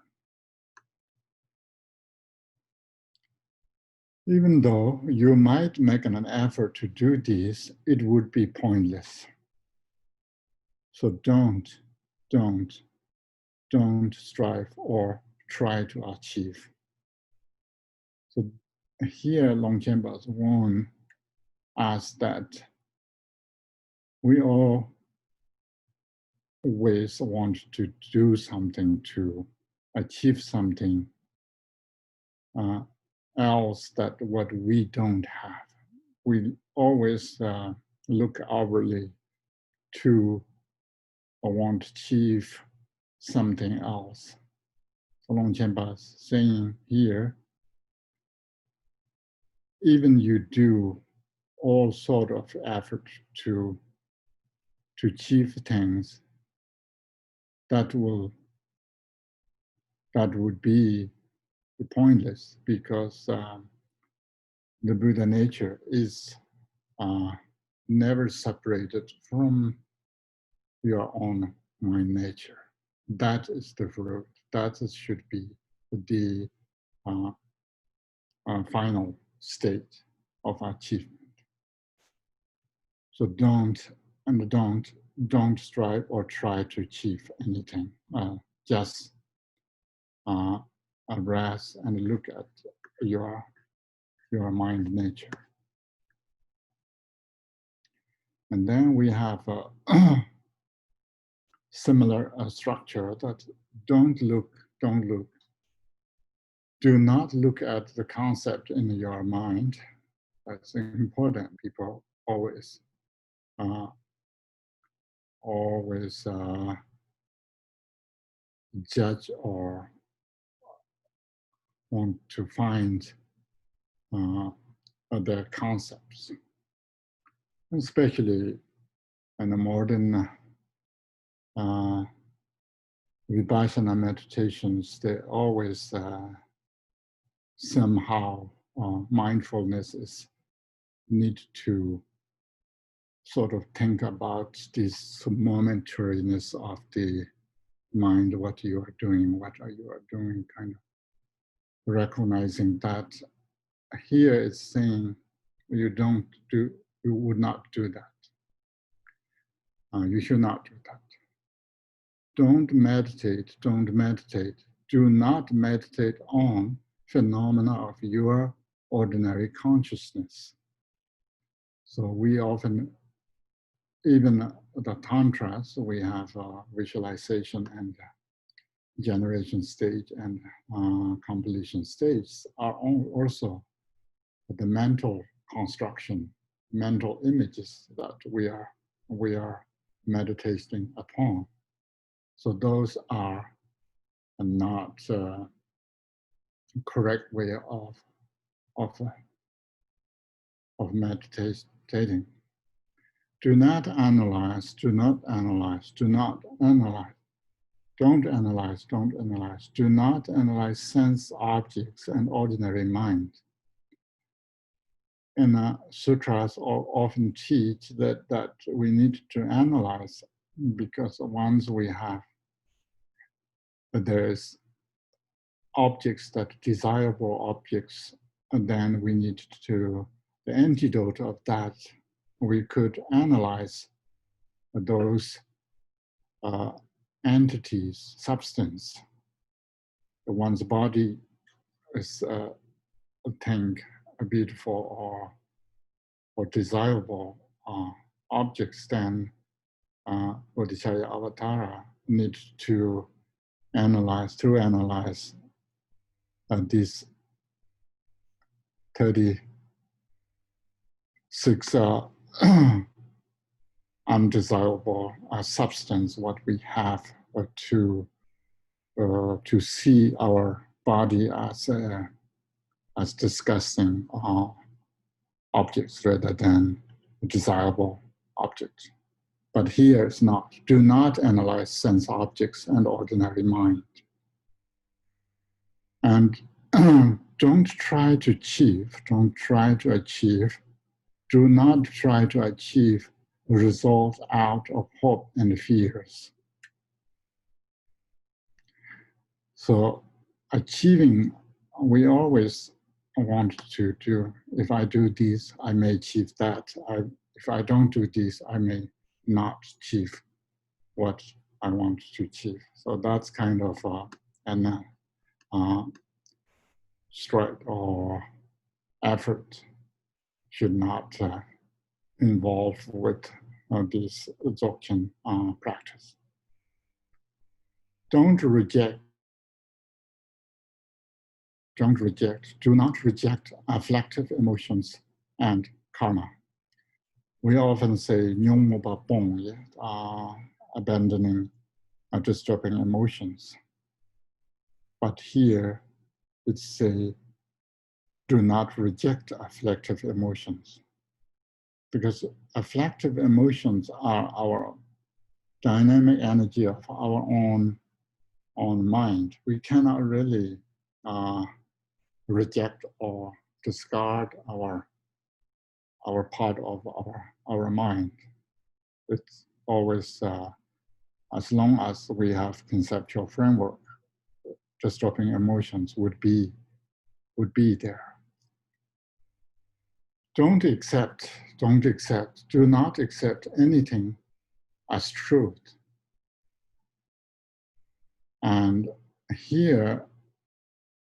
Even though you might make an effort to do this, it would be pointless. So don't strive or try to achieve. So here Longchen warns us that we all always want to do something, to achieve something else that what we don't have. We always look outwardly to want to achieve something else. So Longchen is saying here, even you do all sort of effort to achieve things, that would be pointless, because the Buddha nature is never separated from your own mind nature. That is the fruit. That should be the final state of achievement. So don't strive or try to achieve anything. Just rest and look at your mind nature. And then we have a similar structure that don't look. Do not look at the concept in your mind. That's important. People always judge or want to find the concepts, especially in the modern Vipassana meditations. They always somehow mindfulness is need to sort of think about this momentariness of the mind, what you are doing, kind of recognizing that. Here it's saying you would not do that. You should not do that. Don't meditate. Do not meditate on phenomena of your ordinary consciousness. So we often, even the tantras, we have visualization and generation stage and completion stage are also the mental construction, mental images that we are meditating upon. So those are not correct way of meditation. meditating. Do not analyze, do not analyze, do not analyze. Don't analyze, don't analyze. Do not analyze sense objects and ordinary mind. And sutras often teach that we need to analyze, because once we have, there's objects that desirable objects, and then we need to, the antidote of that, we could analyze those entities, substance. One's body is a thing, a beautiful or desirable objects, then Bodhisattva Avatara needs to analyze these 36 undesirable substance, what we have to see our body as disgusting objects rather than desirable objects. But here it's not. Do not analyze sense objects and ordinary mind. And don't try to achieve, do not try to achieve results out of hope and fears. So achieving, we always want to do, if I do this, I may achieve that. If I don't do this, I may not achieve what I want to achieve. So that's kind of an strike or effort should not involve with this Dzogchen practice. Do not reject afflictive emotions and karma. We often say nyong ba bong, abandoning disturbing emotions. But here it's say, do not reject afflictive emotions, because afflictive emotions are our dynamic energy of our own mind. We cannot really reject or discard our part of our mind. It's always, as long as we have conceptual framework, disturbing emotions would be there. Do not accept anything as truth. And here,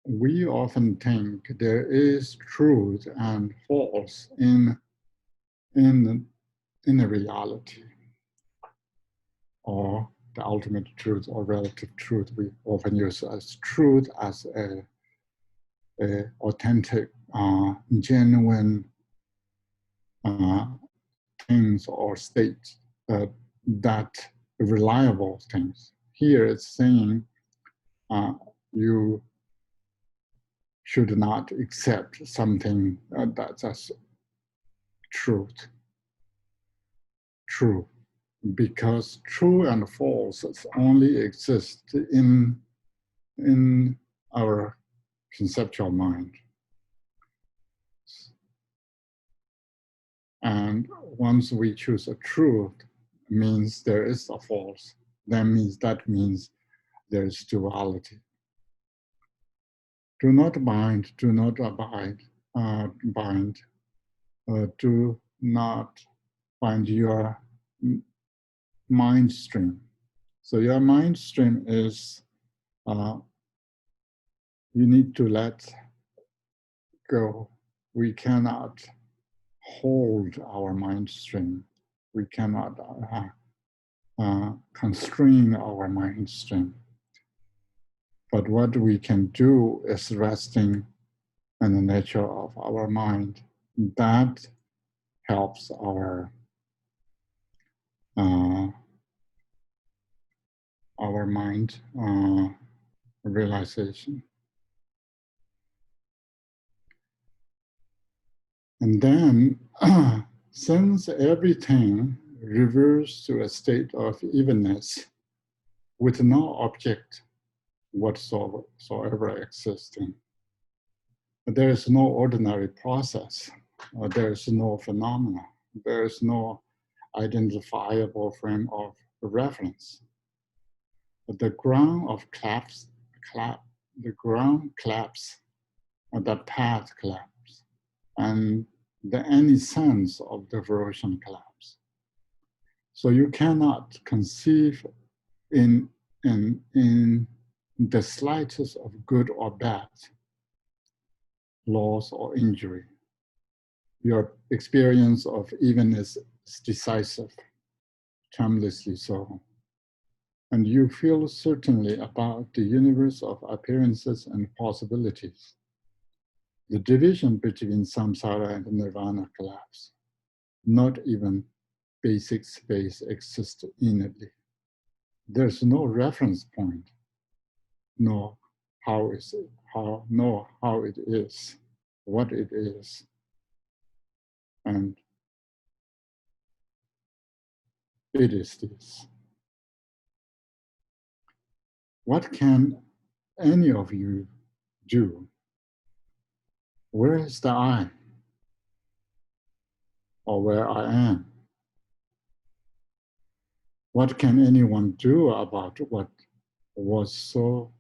we often think there is truth and false in a reality, or the ultimate truth or relative truth. We often use as truth as a authentic, genuine things or states that reliable things. Here it's saying you should not accept something that's as truth. True, because true and false only exist in our conceptual mind. And once we choose a truth, means there is a false. That means there is duality. Do not bind, do not abide, bind. Do not bind your mind stream. So your mind stream is, you need to let go. We cannot hold our mind stream. We cannot constrain our mind stream. But what we can do is resting in the nature of our mind. That helps our mind realization. And then Since everything reverts to a state of evenness with no object whatsoever existing, there is no ordinary process, there is no phenomena, there is no identifiable frame of reference. The ground collapses, the path collapses, and any sense of diversion collapse. So you cannot conceive in the slightest of good or bad, loss or injury. Your experience of evenness is decisive, timelessly so. And you feel certainly about the universe of appearances and possibilities. The division between samsara and nirvana collapse. Not even basic space exists innately. There's no reference point, no how it is, what it is. And it is this. What can any of you do? Where is the I? Or where I am? What can anyone do about what was so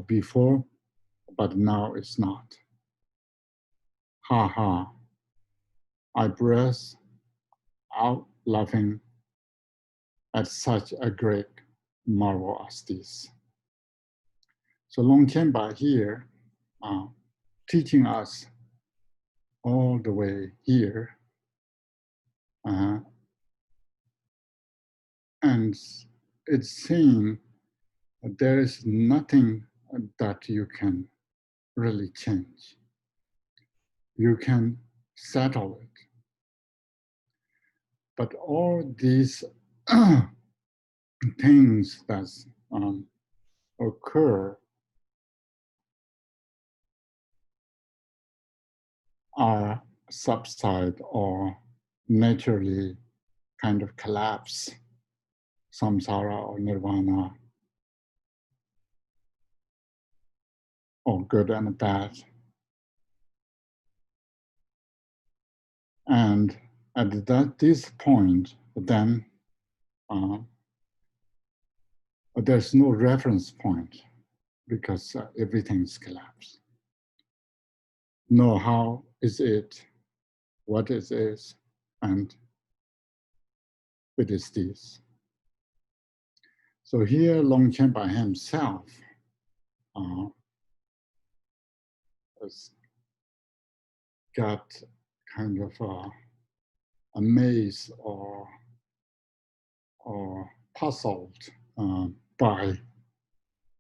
before, but now is not? Ha ha. I burst out laughing at such a great marvel as this. So Longchen here, teaching us all the way here, and it's saying that there is nothing that you can really change. You can settle it. But all these things that occur are subside or naturally kind of collapse, samsara or nirvana, or good and bad. And at this point, then there's no reference point because everything's collapsed. No, how is it? What is it? And it is this. So here, Longchen by himself has got kind of amazed or puzzled by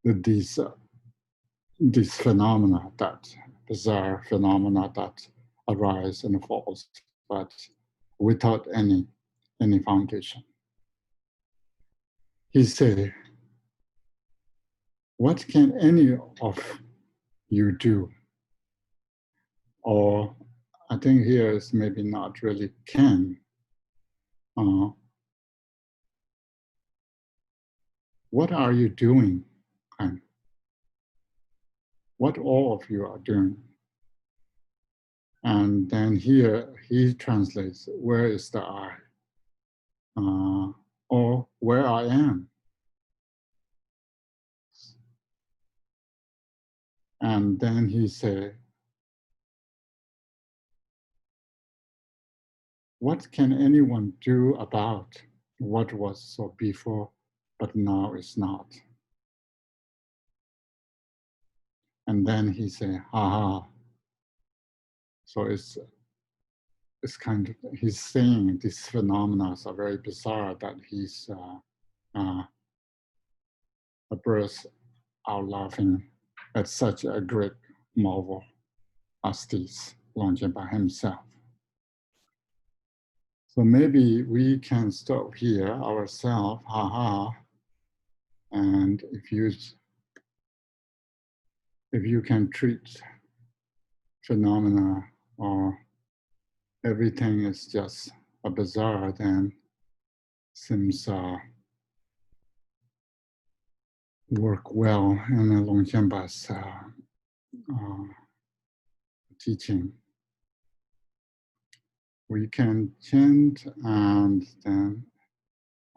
these phenomena, that bizarre phenomena that arise and falls, but without any foundation. He said, what can any of you do? Or I think here is maybe not really can. What are you doing? And what all of you are doing? And then here he translates, where is the I? Or where I am. And then he said, what can anyone do about what was so before, but now is not? And then he said, haha. So it's kind of, he's saying these phenomena are very bizarre, that he's burst out laughing at such a great marvel as this, Longchen by himself. So maybe we can stop here ourselves, haha, and if you can treat phenomena or everything is just a bizarre, then seems work well in the Longchen teaching. We can chant, and then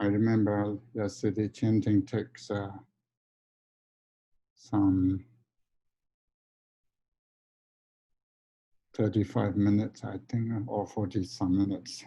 I remember yesterday chanting takes some 35 minutes, I think, or 40 some minutes.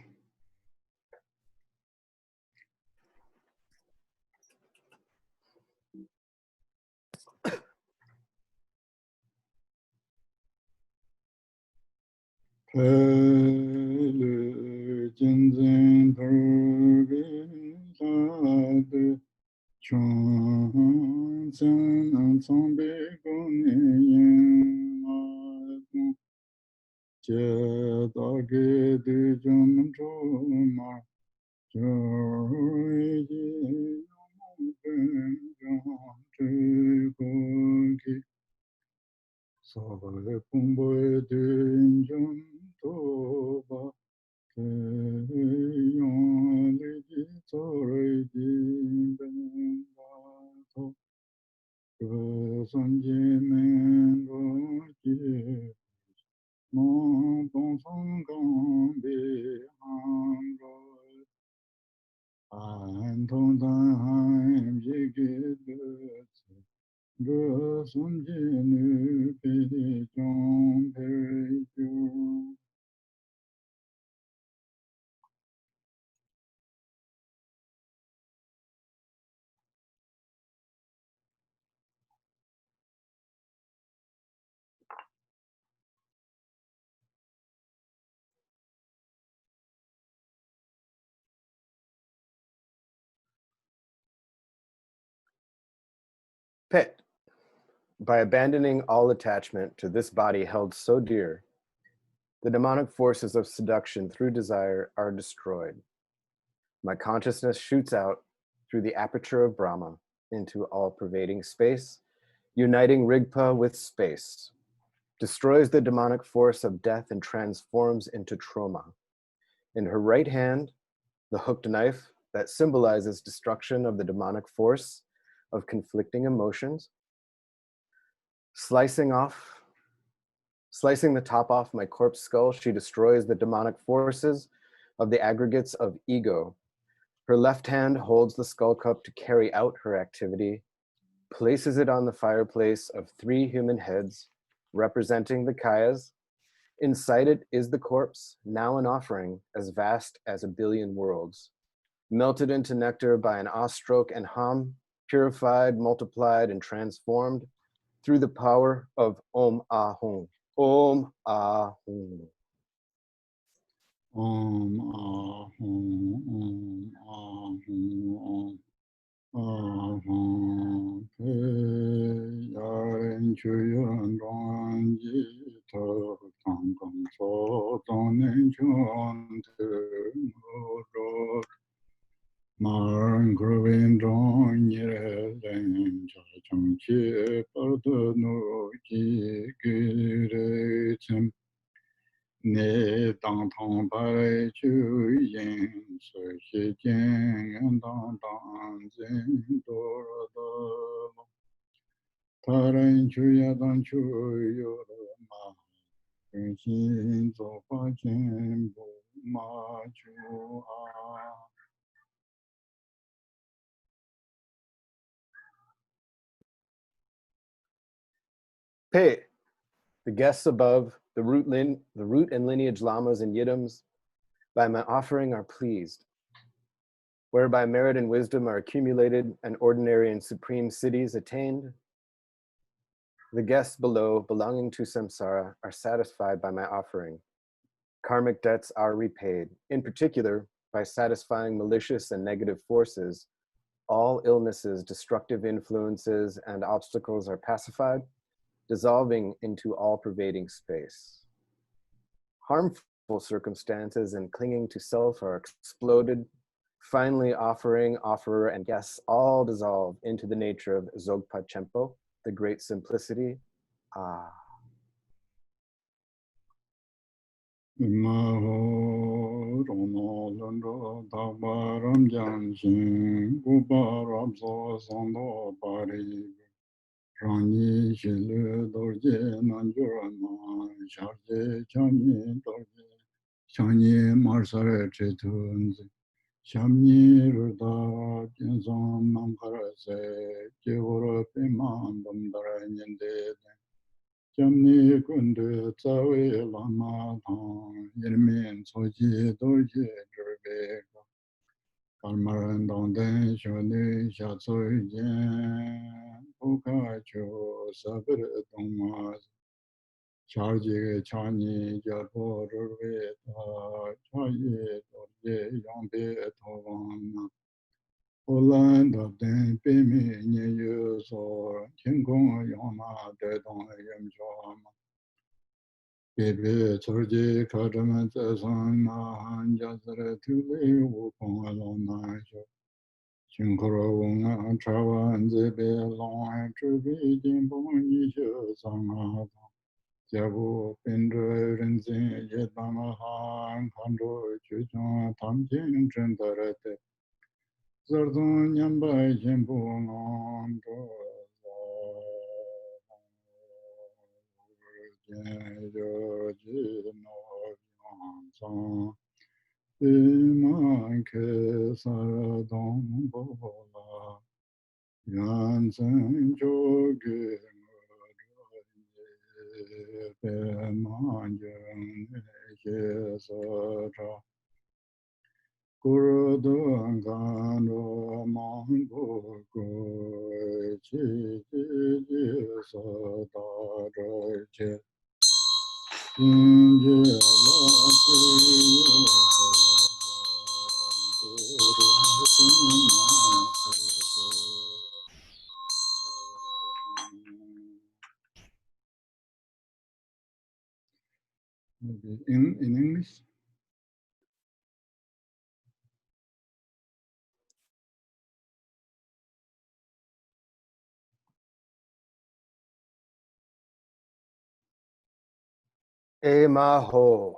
Pet, by abandoning all attachment to this body held so dear, the demonic forces of seduction through desire are destroyed. My consciousness shoots out through the aperture of Brahma into all-pervading space, uniting Rigpa with space, destroys the demonic force of death and transforms into trauma. In her right hand, the hooked knife that symbolizes destruction of the demonic force of conflicting emotions, slicing the top off my corpse skull, she destroys the demonic forces of the aggregates of ego. Her left hand holds the skull cup to carry out her activity, places it on the fireplace of 3 human heads, representing the kayas. Inside it is the corpse, now an offering as vast as 1 billion worlds, melted into nectar by an awe-stroke and hum, purified, multiplied, and transformed through the power of Om Ahum. Om Ahum. Om Ahum, Om Ahum, Om Ahum. Yaren Chöyen Ronji To Tang Kong So Tonen Chon Te Marn Growin Ron Yere Len Cha Chong Chi Pardo No Ki Gire Chem Ne Dang Tong Pai Chö Ying Dzöd Jing Dang Dang Zin Do Do Taran Chö Ya Dang Chö Yo Ma Xin Zo Pa Chen Bo Ma Chu A. Pei, the guests above, the root and lineage lamas and yidams, by my offering are pleased, whereby merit and wisdom are accumulated and ordinary and supreme cities attained. The guests below, belonging to samsara, are satisfied by my offering. Karmic debts are repaid, in particular by satisfying malicious and negative forces. All illnesses, destructive influences, and obstacles are pacified, dissolving into all-pervading space. Harmful circumstances and clinging to self are exploded. Finally, offering, offerer, and guests all dissolve into the nature of Dzogpa Chenpo, the great simplicity. Ah. Maho Rono Nundro Daba Rabjam Shin Gupa Rabso Sando Pari Rani Shilu Dorje Nanjurana Sharje Chani Dorje Chani Marsare Chetunzi Shamni Ruda Jinson Namkarase Jivura Piman Bamdara Nyende Jamni Kundu Tsawe Lama Thang Yirmin Soji Dorje Drubeka Kalmaran Dongden Shoni Shatsoy Jen Puka Cho Sabir Dongmas Charji Chani Japo Rurveta Chayi Dorje Yambe Tovan Oland of Den Pimi Nyu So Kingkong Yama Dedong Yamjom Bibi Turji Kadaman Tsan Han Jazare Tuli Wukong Alona Shinkoro Wunga Trawa and Zibi Long Trubi Jimbong Yishu Sanga Jabu Pindra Rinzin Yedama Han Kando Chuchon Tamjin Trendarete Zardon Yamba Jimbo Nando Joji no Yonson Iman Ke Saradon Bola Yansen Jogi Pemanjan Kesara Kurudu Angano Mango Chi Sadaraje Inje Maybe in English. Maho.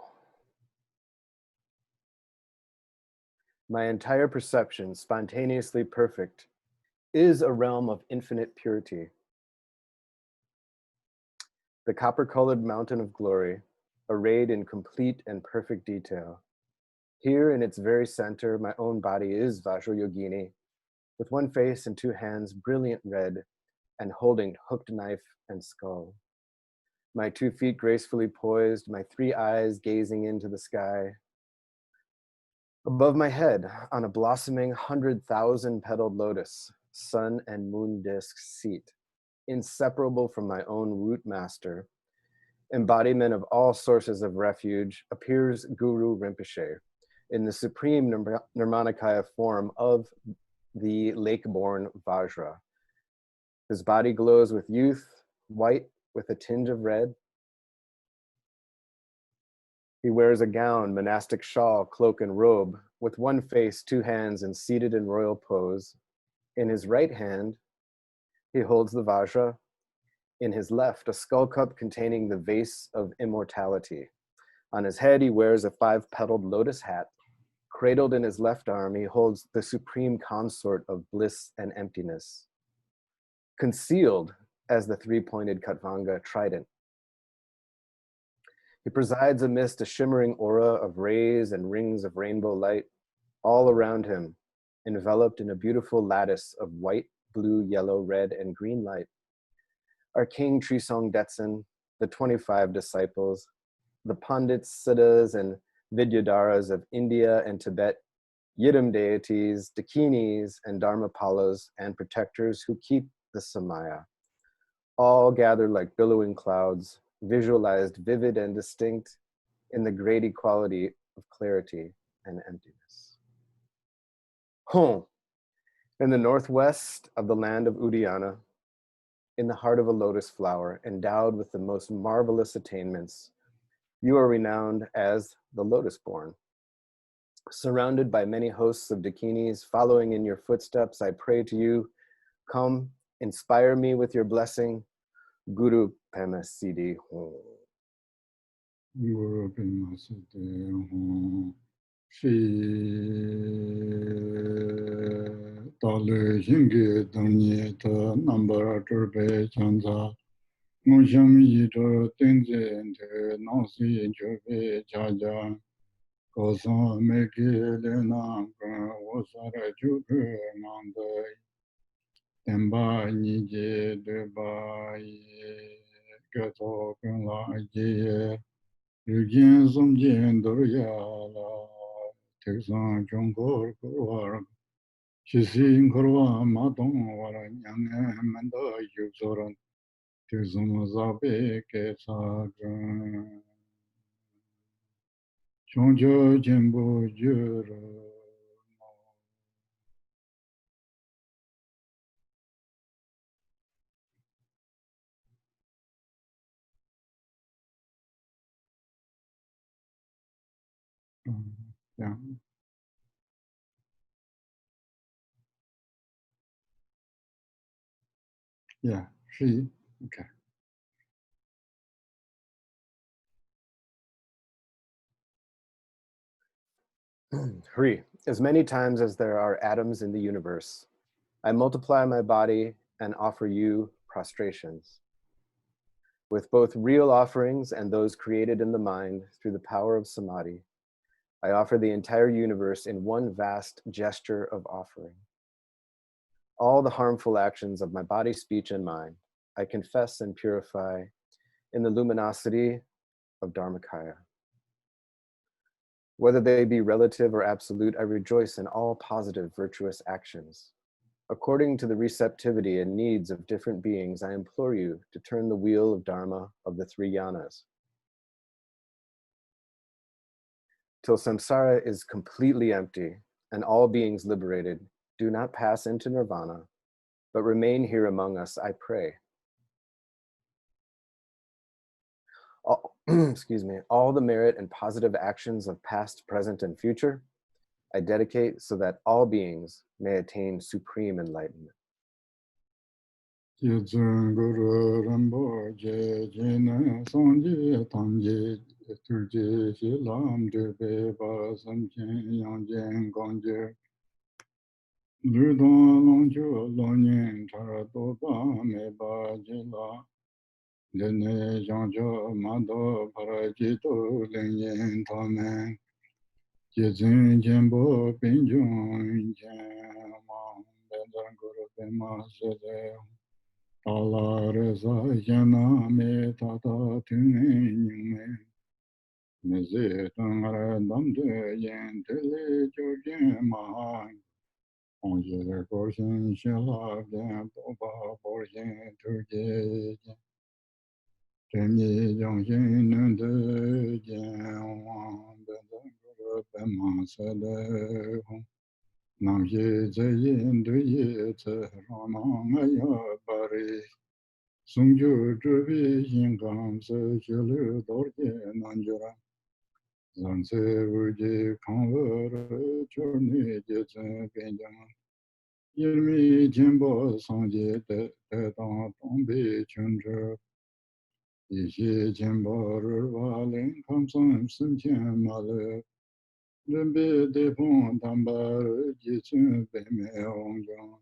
My entire perception, spontaneously perfect, is a realm of infinite purity. The copper-colored mountain of glory, arrayed in complete and perfect detail. Here in its very center, my own body is Vajrayogini, with one face and two hands brilliant red and holding hooked knife and skull. My 2 feet gracefully poised, my 3 eyes gazing into the sky. Above my head, on a blossoming 100,000-petaled lotus, sun and moon disk seat, inseparable from my own root master, embodiment of all sources of refuge, appears Guru Rinpoche in the supreme Nirmanakaya form of the lake-born Vajra. His body glows with youth, white with a tinge of red. He wears a gown, monastic shawl, cloak, and robe, with one face, 2 hands, and seated in royal pose. In his right hand, he holds the Vajra. In his left, a skull cup containing the vase of immortality. On his head, he wears a 5-petaled lotus hat. Cradled in his left arm, he holds the supreme consort of bliss and emptiness, concealed as the 3-pointed Khatvanga trident. He presides amidst a shimmering aura of rays and rings of rainbow light all around him, enveloped in a beautiful lattice of white, blue, yellow, red, and green light. Our King Trisong Detsen, the 25 disciples, the Pandits, Siddhas, and Vidyadharas of India and Tibet, Yidam deities, Dakinis, and Dharmapalas, and protectors who keep the Samaya, all gathered like billowing clouds, visualized vivid and distinct in the great equality of clarity and emptiness. Home, in the northwest of the land of Uddiyana, in the heart of a lotus flower, endowed with the most marvelous attainments, you are renowned as the lotus-born. Surrounded by many hosts of Dakinis, following in your footsteps, I pray to you, come, inspire me with your blessing, Guru Pema Siddhi Hum. Guru Bimasute Hong Shi Tale Hingi Danye Ta Number Turbe Chanza Musham Yito Tenze Ente Nansi Jobe Jaja Kosa Meki Lena Wasara Juke Nanda Temba Nije Deba Gato Kunla Ye Urgyen Rinpoche Teksan Chongkor Kurwar Shisi Kurwa Matong Wara Nyang Manda Yuksoran Teksan Zabe Kesa Chongjo Jembo Juro Yeah, yeah, she, okay. Hri, as many times as there are atoms in the universe, I multiply my body and offer you prostrations. With both real offerings and those created in the mind through the power of samadhi, I offer the entire universe in one vast gesture of offering. All the harmful actions of my body, speech, and mind, I confess and purify in the luminosity of Dharmakaya. Whether they be relative or absolute, I rejoice in all positive virtuous actions. According to the receptivity and needs of different beings, I implore you to turn the wheel of Dharma of the three yanas. Till samsara is completely empty and all beings liberated, do not pass into nirvana, but remain here among us, I pray. All, excuse me, all the merit and positive actions of past, present, and future, I dedicate so that all beings may attain supreme enlightenment. Yedzun Guru Rinpoche Jena Sangye Tamye Turje Shilam Dube Ba Samchen Yangjen Gongje Ludon Longcho Lonyen Charato Ba Me Ba Jela Lene Yangjo Mado Parajito Lenyen Tome Yedzun Jembo Pinjong Jen Mam Benzan Guru Pema Sede Allah Reza Jana Me Tata Tunen Meze Tangara Damde Yen Tele Jogen Mahan Onje Korshin Shela Gen Toba Borshin Turge Tenye Jongshin Nunde Gen Wan Benden Guru Pema Sede Namje Zeyen Duye Tse Rama Ngaya Bari Sungju Drubi Yingam Se Shilu Dorje Nanjura Zanse Uji Kanwar Churni Jetsen Benjang Yirmi Jimbo Sanje Tetan Tombi Chundru Yishi Jimbo Rurwalin Kamsam Simchen Male Rimbi Depon Tambar Jitsun Beme Ongjang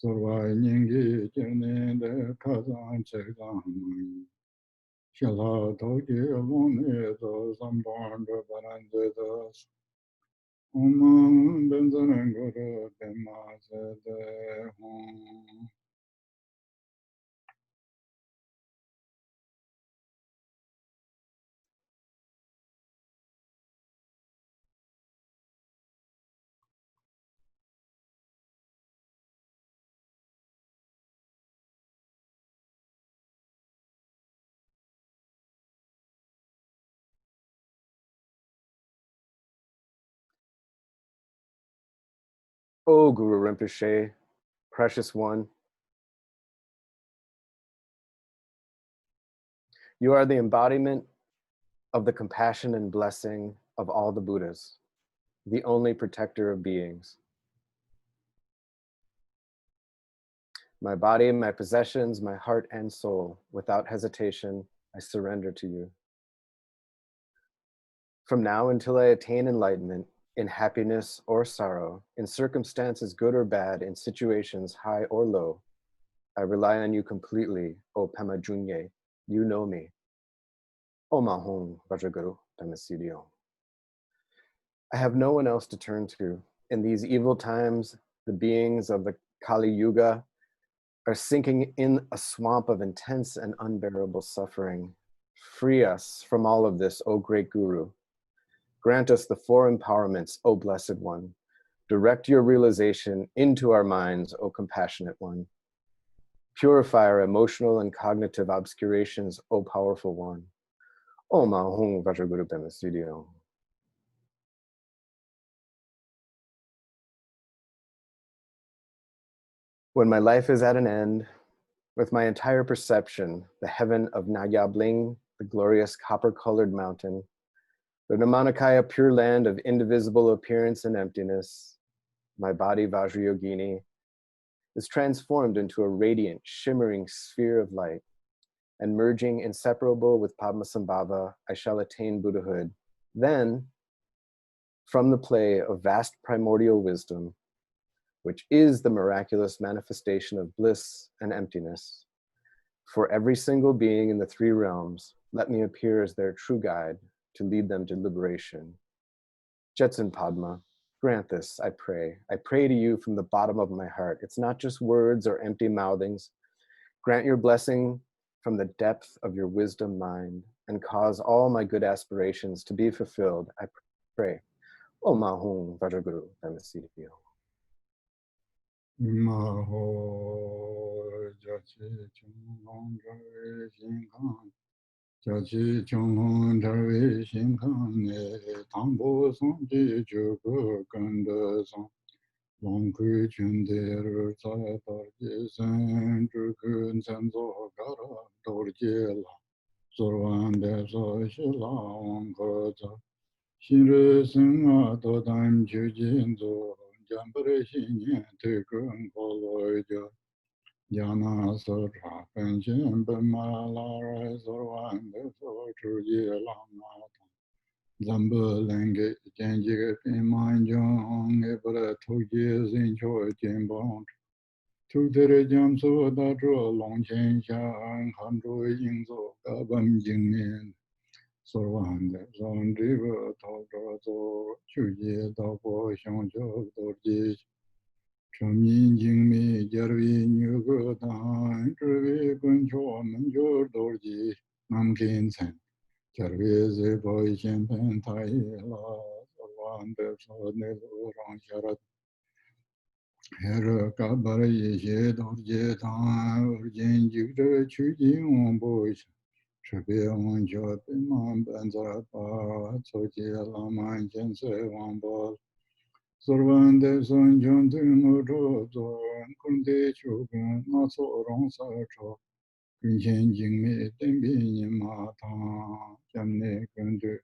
Survai Nyingi Jene De Kazan Chekdang Shala Toki Lone Do Samband Barande Dos Om Benzaranguru Pema Sede Hum. O Guru Rinpoche, precious one, you are the embodiment of the compassion and blessing of all the Buddhas, the only protector of beings. My body, my possessions, my heart and soul, without hesitation, I surrender to you. From now until I attain enlightenment, in happiness or sorrow, in circumstances good or bad, in situations high or low, I rely on you completely, O Pema Junye. You know me. O Mahong Vajraguru Pemasidio. I have no one else to turn to. In these evil times, the beings of the Kali Yuga are sinking in a swamp of intense and unbearable suffering. Free us from all of this, O great Guru. Grant us the four empowerments, O Blessed One. Direct your realization into our minds, O Compassionate One. Purify our emotional and cognitive obscurations, O Powerful One. O Mahong Vajraguru Pemasidio. When my life is at an end, with my entire perception, the heaven of Nagyabling, the glorious copper-colored mountain, the Namanikaya pure land of indivisible appearance and emptiness, my body Vajrayogini, is transformed into a radiant, shimmering sphere of light, and merging inseparable with Padmasambhava, I shall attain Buddhahood. Then, from the play of vast primordial wisdom, which is the miraculous manifestation of bliss and emptiness, for every single being in the three realms, let me appear as their true guide to lead them to liberation. Jetsun Padma, grant this, I pray. I pray to you from the bottom of my heart. It's not just words or empty mouthings. Grant your blessing from the depth of your wisdom mind and cause all my good aspirations to be fulfilled, I pray. O Mahong Vajraguru Pemasidio. Maho Jachi Chung Ravi Shinkan Jachi Chung Ravi Shinkan Ne Tambo Song Ji Jugu Ganda Song Long Kui Chun Der Zai Dar Ji San Jugu Sanzo Gara Dor Ji La Zorwan De So Shi La Wang Ko Za Shinre Singa Do Dan Ju Jin Zo Jambare Shinye Te Kun Ko Lo Jo Jana Sora Pension Bema Rai Zorwan De So Chu Ji La Ma Zambu Lenge Genji Piman Jong Ebra Tuji Zin Cho Jin Bong Tu Tere Jam So Da Zhuo Longchen Xiang Han Zhu Ying Zo Ga Bam Jing Nian Sorwan De Zon River Tao Zhuo Zo Chu Ji Da Bo Xiong Zhou Do Ji Chum Yin Jing Mi Jarvi Nyu Ge Dan Zhi Gun Chuo Men Zhu Do Ji Nam Kin Chen Jarvi Zi Bo Xian Pen Tai La Sorwan De So Ne Lu Rang Sharat Her Ka Bar Yi Xie Do Ji Dan Urgyen Rinpoche Chö Ying Dzöd Chöpe Wang Chö Pimam Banzara Pa Tsoji Laman Chen Se Wang Bol Sorvan De Son Chön Teng Zho Zon Kunde Chugun Na So Rong Sa Cho Kun Chen Jing Mi Den Bi Yin Ma Tang Jam Ne Kun De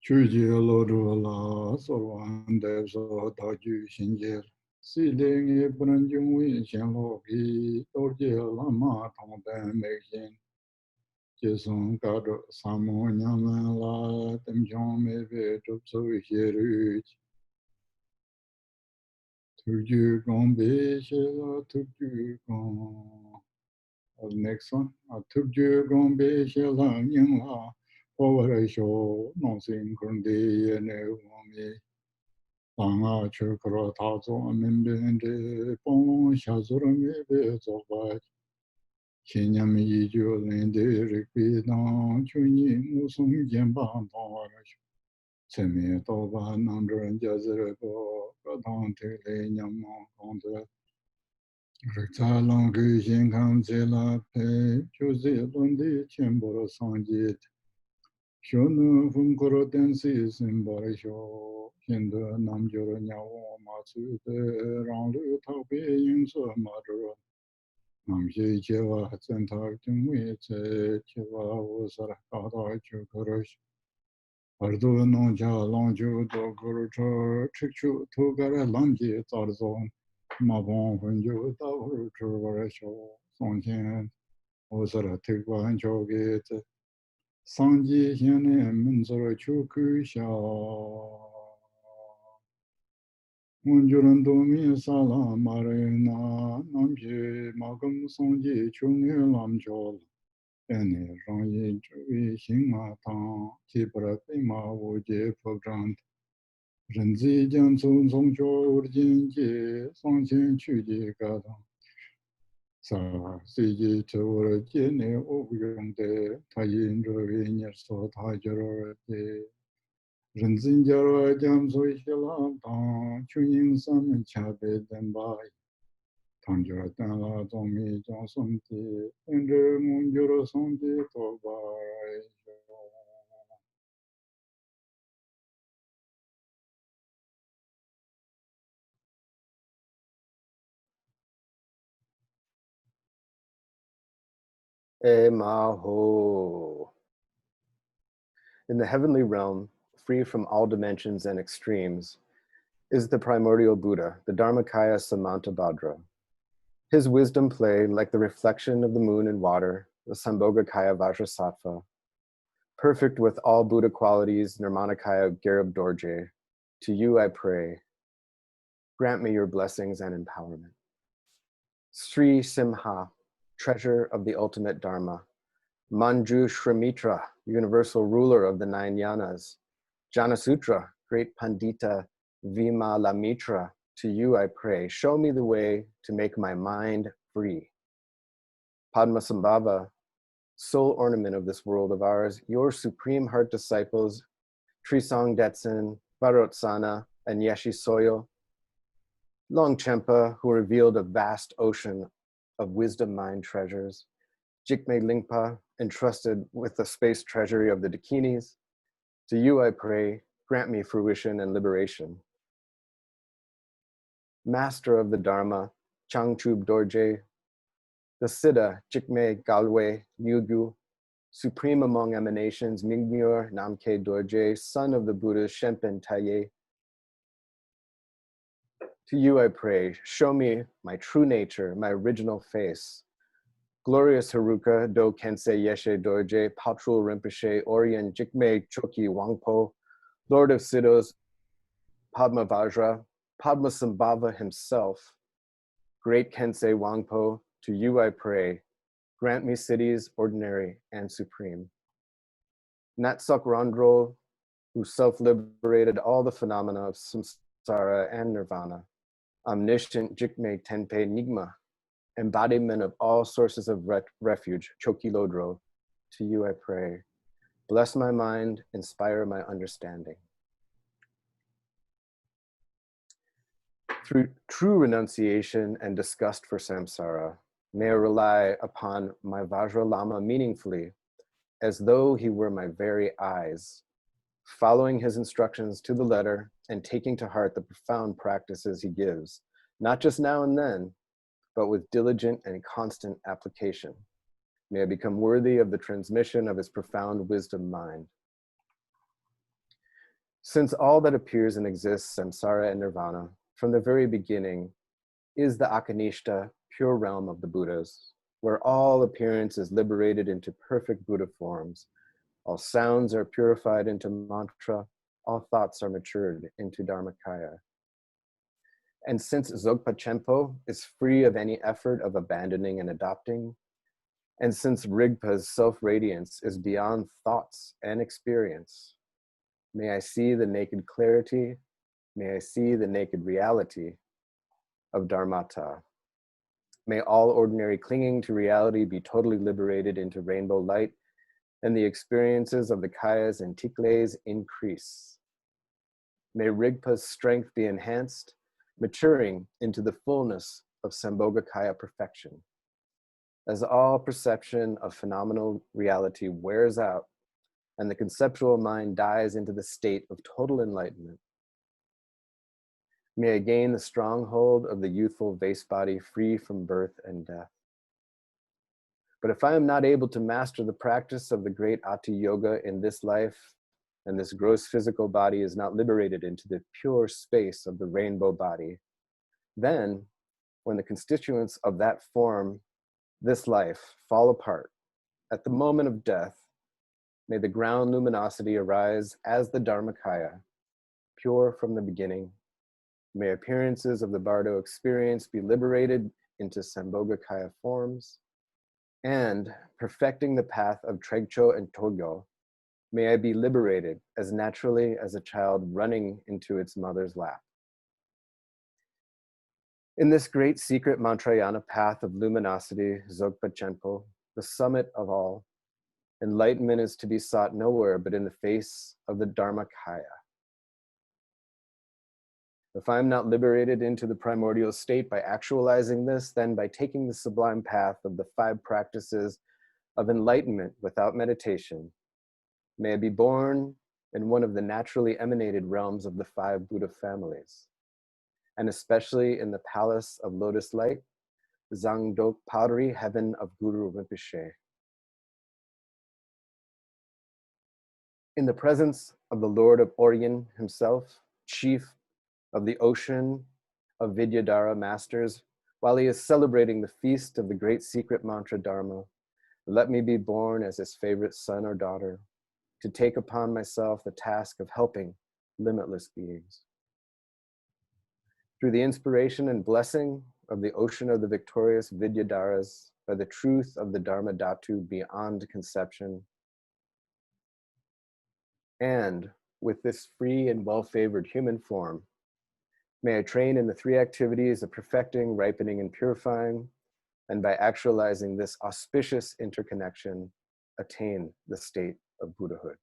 Chu Ji Lo Zhu La Sorvan De So Da Ju Xin Jie Si Ling Ye Bran Jung Wei Xian Lo Ki Dor Jie Lama Tong Ben Me Xin Jason got Samo Nyaman La Tem Jong Me Ve Tup So Hiru Tuju Gong Be She La Tuju Gong. Next one. Tuju Gong Be She La Nying La Over Show Non Sing Kung De Ne Wami Tanga Chukro Tazo Min Ben De Pong Shazura Me Be Zo Ba Kenyam Yijo Lende Rigpa Dan Chuni Musung Jemban Tawarash Semi Toba Nundro Jazerebo Gadon Tele Nyamon Kontra Rikta Longu Shinkan Zela Pe Jose Lundi Chemboro Sanjit Shonu Funkuro Tensi Simbarisho Hindu Namjoro Nyawo Matsu De Ranglu Tabi Yinso Madro Namshi Chewa Sentar Jungwe Tse Chewa Usara Kata Chukurush Ardu Nongcha Longchu Do Guru Trekchö Tugara Langi Tarzon Mabon Hunju Tawur Chuvarasho Songchen Usara Tikwa Choge Sangye Hyane Munzara Choku Sha Munjurando Mi Sala Marina Namje Magam Sangye Chunge Lamjol Ene Rangye Chui Hinga Tang Kibra Pima Woje Pogrand Renzi Jansun Songcho Urgyen Songchen Chuji Gada Sa Siji Chö Ying Dzöd Tayin Rinyer So Tajaro Rinzin Rabjam So Shilam Tang Chö Ying Dzöd Chabe Denbai Tanjura Tanla Zomi Johnson Ti Endre Munjuro Sonji Tobai Emaho. In the heavenly realm, free from all dimensions and extremes, is the primordial Buddha, the Dharmakaya Samantabhadra. His wisdom play like the reflection of the moon in water, the Sambhogakaya Vajrasattva, perfect with all Buddha qualities, Nirmanakaya Garib Dorje. To you I pray, grant me your blessings and empowerment. Sri Simha, treasure of the ultimate Dharma. Manju Shrimitra, universal ruler of the 9 yanas. Janasutra, great Pandita Vimalamitra, to you I pray, show me the way to make my mind free. Padmasambhava, sole ornament of this world of ours, your supreme heart disciples, Trisong Detsen, Varotsana, and Yeshi Soyo, Longchenpa, who revealed a vast ocean of wisdom mind treasures, Jigme Lingpa, entrusted with the space treasury of the Dakinis, to you I pray, grant me fruition and liberation. Master of the Dharma, Changchub Dorje, the Siddha, Jigme Galwe Nyugu, supreme among emanations, Mingyur Namke Dorje, son of the Buddha Shenpen Taye. To you I pray, show me my true nature, my original face. Glorious Haruka, Do Khenpo Yeshi Dorje, Tulku Rinpoche, Urgyen Jigme Choki Wangpo, Lord of Siddhas, Padma Vajra, Padmasambhava himself, great Khenpo Wangpo, to you I pray, grant me cities ordinary and supreme. Natsuk Randro, who self-liberated all the phenomena of samsara and nirvana, omniscient Jigme Tenpe Nigma, embodiment of all sources of refuge, Choki Lodro, to you I pray. Bless my mind, inspire my understanding. Through true renunciation and disgust for samsara, may I rely upon my Vajra Lama meaningfully, as though he were my very eyes, following his instructions to the letter and taking to heart the profound practices he gives, not just now and then, but with diligent and constant application. May I become worthy of the transmission of his profound wisdom mind. Since all that appears and exists, samsara and nirvana, from the very beginning, is the Akanishta, pure realm of the Buddhas, where all appearance is liberated into perfect Buddha forms, all sounds are purified into mantra, all thoughts are matured into Dharmakaya. And since Dzogpa Chenpo is free of any effort of abandoning and adopting, and since Rigpa's self-radiance is beyond thoughts and experience, may I see the naked clarity, may I see the naked reality of Dharmata. May all ordinary clinging to reality be totally liberated into rainbow light, and the experiences of the Kayas and Tikles increase. May Rigpa's strength be enhanced, maturing into the fullness of Sambhogakaya perfection. As all perception of phenomenal reality wears out and the conceptual mind dies into the state of total enlightenment, may I gain the stronghold of the youthful vase body free from birth and death. But if I am not able to master the practice of the great Ati Yoga in this life, and this gross physical body is not liberated into the pure space of the rainbow body, then when the constituents of that form, this life, fall apart, at the moment of death, May the ground luminosity arise as the Dharmakaya, pure from the beginning. May appearances of the Bardo experience be liberated into Sambhogakaya forms. And perfecting the path of Trekchö and Togyo, may I be liberated as naturally as a child running into its mother's lap. In this great secret Mantrayana path of luminosity, Dzogpa Chenpo, the summit of all, enlightenment is to be sought nowhere but in the face of the Dharmakaya. If I am not liberated into the primordial state by actualizing this, then by taking the sublime path of the 5 practices of enlightenment without meditation, may I be born in one of the naturally emanated realms of the 5 Buddha families, and especially in the palace of lotus light, Zangdokpari heaven of Guru Rinpoche. In the presence of the Lord of Urgyen himself, chief of the ocean of Vidyadhara masters, while he is celebrating the feast of the great secret mantra Dharma, let me be born as his favorite son or daughter, to take upon myself the task of helping limitless beings. Through the inspiration and blessing of the ocean of the victorious Vidyadharas, by the truth of the Dharma Dhatu beyond conception, and with this free and well-favored human form, may I train in the 3 activities of perfecting, ripening, and purifying, and by actualizing this auspicious interconnection, attain the state of Buddhahood.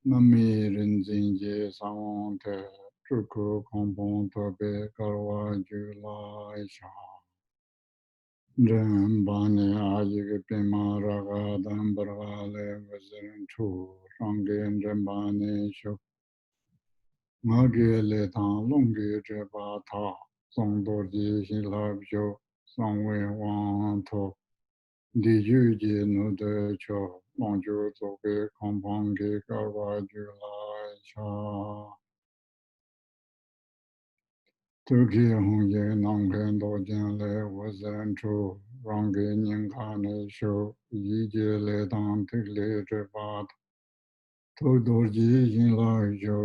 Nami Rinzinje Sawante Tulku Urgyen Tobe Karwa Julai Sha Rambane Ajik Pima Raga Dambarale Vazarin Chu Rangi Rambane Shuk Magele Tan Lungi Jeba Ta Songdorji Hilab Jo Songwe Wang To Di Yuji Nude Cho Longju Zobe Kompangi Karwa Julai Sha Turkey Hongye Nongchen Rabjam Le Wazan Chu Rangi Nyingkane Sho Yije Le Dan Tikle Jebat Todorji Yinla Jo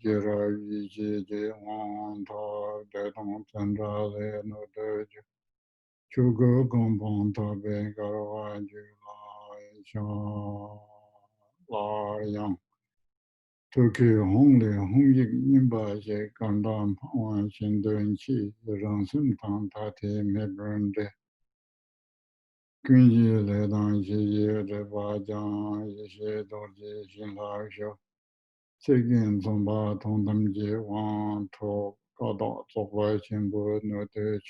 Yera Yije Je Wan Ta Dedong Chandra Le Nude Chugo Gombon Tabe Karwa Julai Sha La Yang Turkey Hongli Hongyik Nimba Ye Gandam Pawan Shindoin Chi Ransun Tang Tate Mebrande Kunji Ledan Ye Reba Jang Ye Dorji Shinla Sho Segin Zomba Tondam Je Wan To Kada Zokwa Chenpo No Dech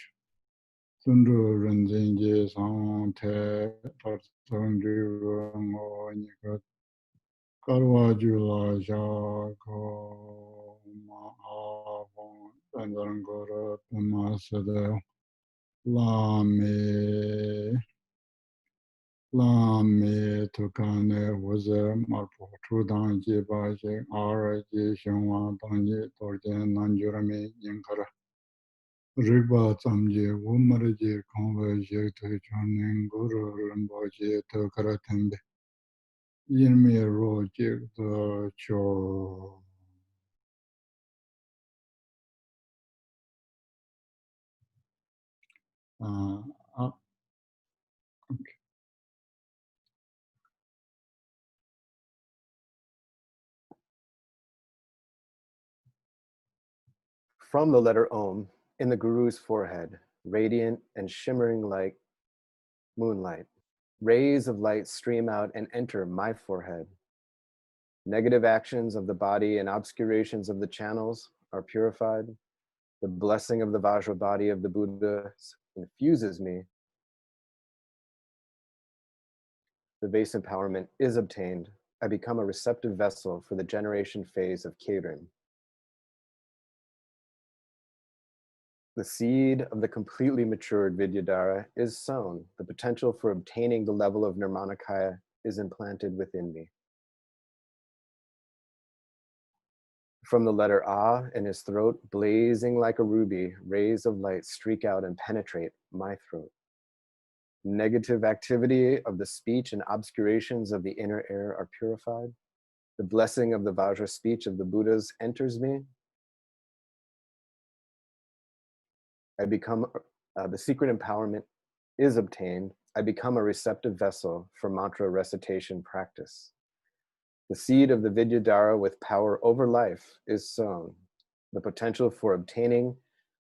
Sundu Renzin Je Sang Te Tarsan Riva Ngo Nikat Karwa Jula Jako Mahavon Sandangora Tamasada Lame Tukane was a Marpo Trudan Jibaji Ara Jishwa Tanji Torjan Nanjurami Yankara Rigpa Samji Wumaraji Converge to Chanin Guru Rinpoche to Karatembe Yinmi Roji the Cho. From the letter Om, in the Guru's forehead, radiant and shimmering like moonlight, rays of light stream out and enter my forehead. Negative actions of the body and obscurations of the channels are purified. The blessing of the Vajra body of the Buddha infuses me. The base empowerment is obtained. I become a receptive vessel for the generation phase of Keirin. The seed of the completely matured Vidyadhara is sown. The potential for obtaining the level of Nirmanakaya is implanted within me. From the letter A in his throat, blazing like a ruby, rays of light streak out and penetrate my throat. Negative activity of the speech and obscurations of the inner air are purified. The blessing of the Vajra speech of the Buddhas enters me. I become, the secret empowerment is obtained. I become a receptive vessel for mantra recitation practice. The seed of the Vidyadhara with power over life is sown. The potential for obtaining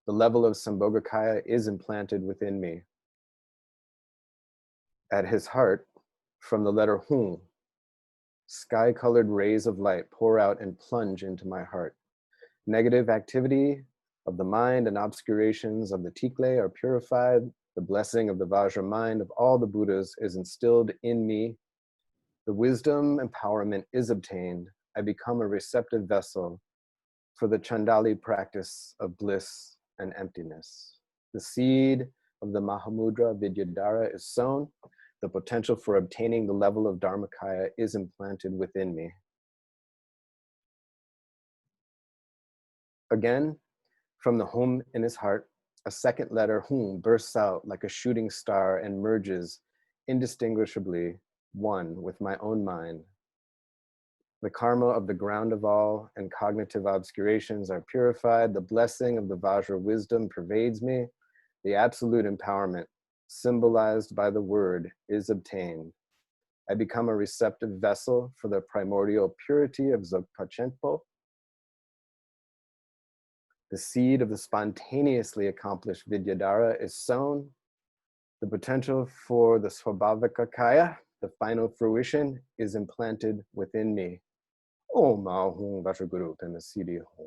the level of Sambhogakaya is implanted within me. At his heart, from the letter Hum, sky-colored rays of light pour out and plunge into my heart. Negative activity of the mind and obscurations of the Tikle are purified. The blessing of the Vajra mind of all the Buddhas is instilled in me. The wisdom empowerment is obtained. I become a receptive vessel for the Chandali practice of bliss and emptiness. The seed of the Mahamudra Vidyadhara is sown. The potential for obtaining the level of Dharmakaya is implanted within me. Again, from the Hum in his heart, a second letter Hum bursts out like a shooting star and merges indistinguishably one with my own mind. The karma of the ground of all and cognitive obscurations are purified. The blessing of the Vajra wisdom pervades me. The absolute empowerment, symbolized by the word, is obtained. I become a receptive vessel for the primordial purity of Dzogchen Khenpo. The seed of the spontaneously accomplished Vidyadhara is sown. The potential for the Svabhavakakaya, the final fruition, is implanted within me. Om Ahum Vajraguru Pemasidi Hum.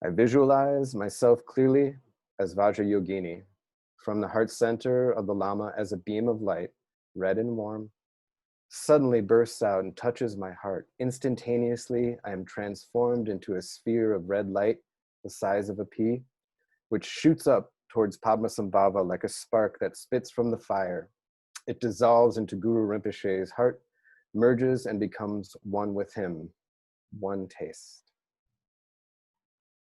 I visualize myself clearly as Vajrayogini, from the heart center of the Lama as a beam of light, red and warm, suddenly bursts out and touches my heart. Instantaneously, I am transformed into a sphere of red light the size of a pea, which shoots up towards Padmasambhava like a spark that spits from the fire. It dissolves into Guru Rinpoche's heart, merges and becomes one with him. One taste.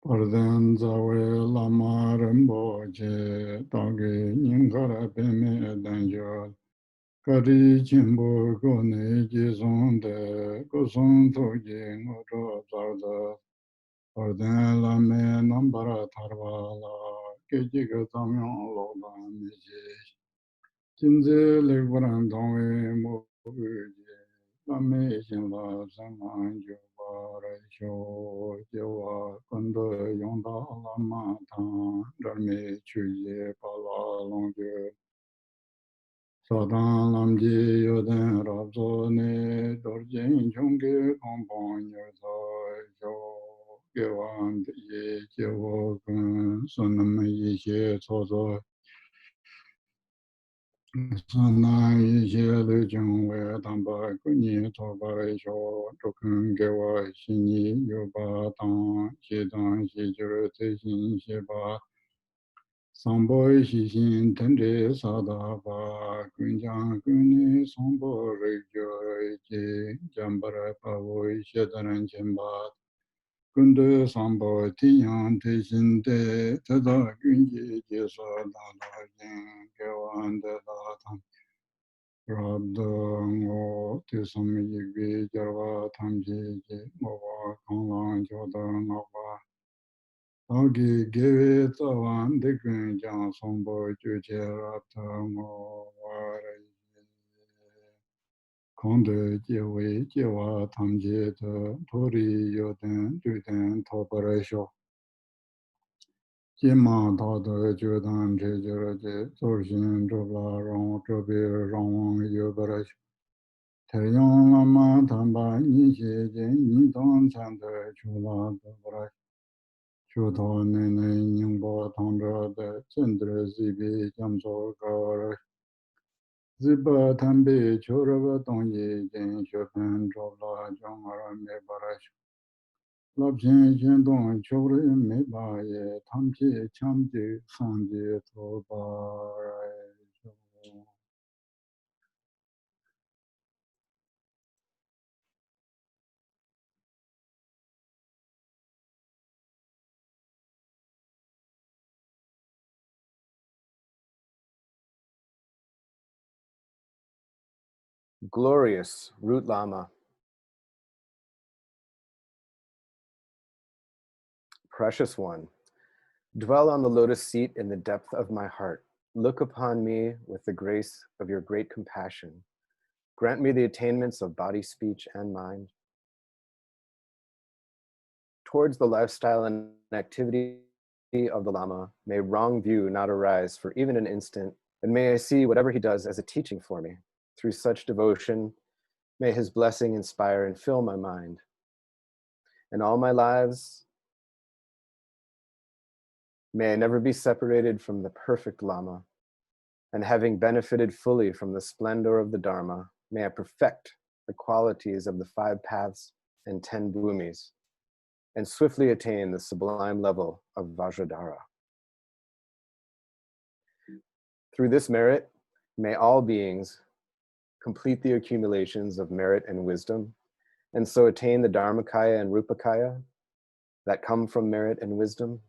Pardon Zawe Lama Rinpoche, Dagi Ninkara Peme Danjol, Kari Chimbo Kone Jizonde, Koson Toji Ngoto Zarda, Pardon Lame Nambara Tarvala, Kejika Tamyon Lola Meji, Jinze Legwaran Dongwe Moguji, Lame Shinla Zaman Jubara Sho, Jewa Kondo Yonda Lama Tan, Dharme Chuye Pala Longche, Sadan Lamji Yoden Rabzo Ne, Dorjin Chungke Kompon Yerza Jo, Gewan Ye Jewo Kun, Sonam Yishe Chozo, Sana Yishe Lujung We Tamba Kunyi Toba Sho, Tokun Gewa Shini Yoba Tang, Shidan Shijuru Tejin Sheba, Sambo Shishin Tendre Sada Ba, Kunjang Kuni Sambo Rigyo Ji, Jambara Pavo Shedaran Chemba, Kundu Sambo Tiyan Tejin Te, Tada Kunji Jesa Dada Yin, Gewan Dada Tam, Rabdo Ngo, Tisam Yigvi Jarwa Tamji Ji, Mowa Konglan Joda Ngwa, Agi Gewe Tawan Dikun Jang Sombo Juche Rata Mo Wari, Kondu Jewe Jewa Tamji Te, Tori Yoden Duden Toparasho, Jima Tada Jodan Jejeraje, Zorshin Jobla Rong Jobi Rong Yobarash, Teryon Lama Tamba Nishi Jen Nidon Chanda Chula Dobarash, Chuto Nene Nyingbo Tondra De Chendra Zibi Jamso Gawarash, Ziba Tambi Churava Tongyi Jen Shopen Jobla Jongara Mebarash, Longchen Rabjam me tamche chamche sanje toba. Glorious Root Lama, precious one, dwell on the lotus seat in the depth of my heart. Look upon me with the grace of your great compassion. Grant me the attainments of body, speech, and mind. Towards the lifestyle and activity of the Lama, may wrong view not arise for even an instant, and may I see whatever he does as a teaching for me. Through such devotion, may his blessing inspire and fill my mind. In all my lives, may I never be separated from the perfect Lama, and having benefited fully from the splendor of the Dharma, may I perfect the qualities of the 5 paths and 10 bhumis, and swiftly attain the sublime level of Vajradhara. Through this merit, may all beings complete the accumulations of merit and wisdom, and so attain the Dharmakaya and Rupakaya that come from merit and wisdom.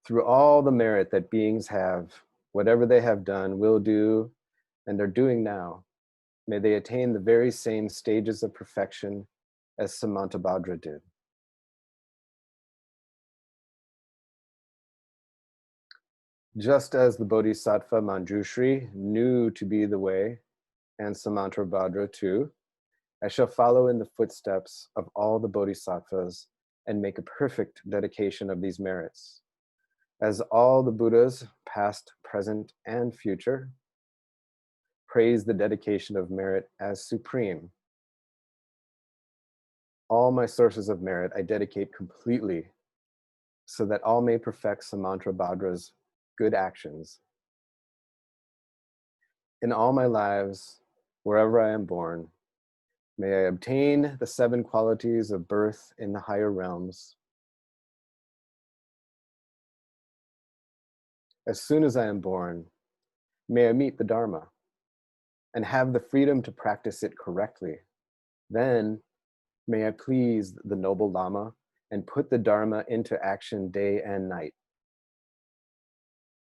Through all the merit that beings have, whatever they have done, will do, and are doing now, may they attain the very same stages of perfection as Samantabhadra did. Just as the Bodhisattva Manjushri knew to be the way, and Samantabhadra too, I shall follow in the footsteps of all the Bodhisattvas and make a perfect dedication of these merits. As all the Buddhas, past, present, and future, praise the dedication of merit as supreme. All my sources of merit I dedicate completely so that all may perfect Samantabhadra's good actions. In all my lives, wherever I am born, may I obtain the 7 qualities of birth in the higher realms. As soon as I am born, may I meet the Dharma and have the freedom to practice it correctly. Then may I please the noble Lama and put the Dharma into action day and night.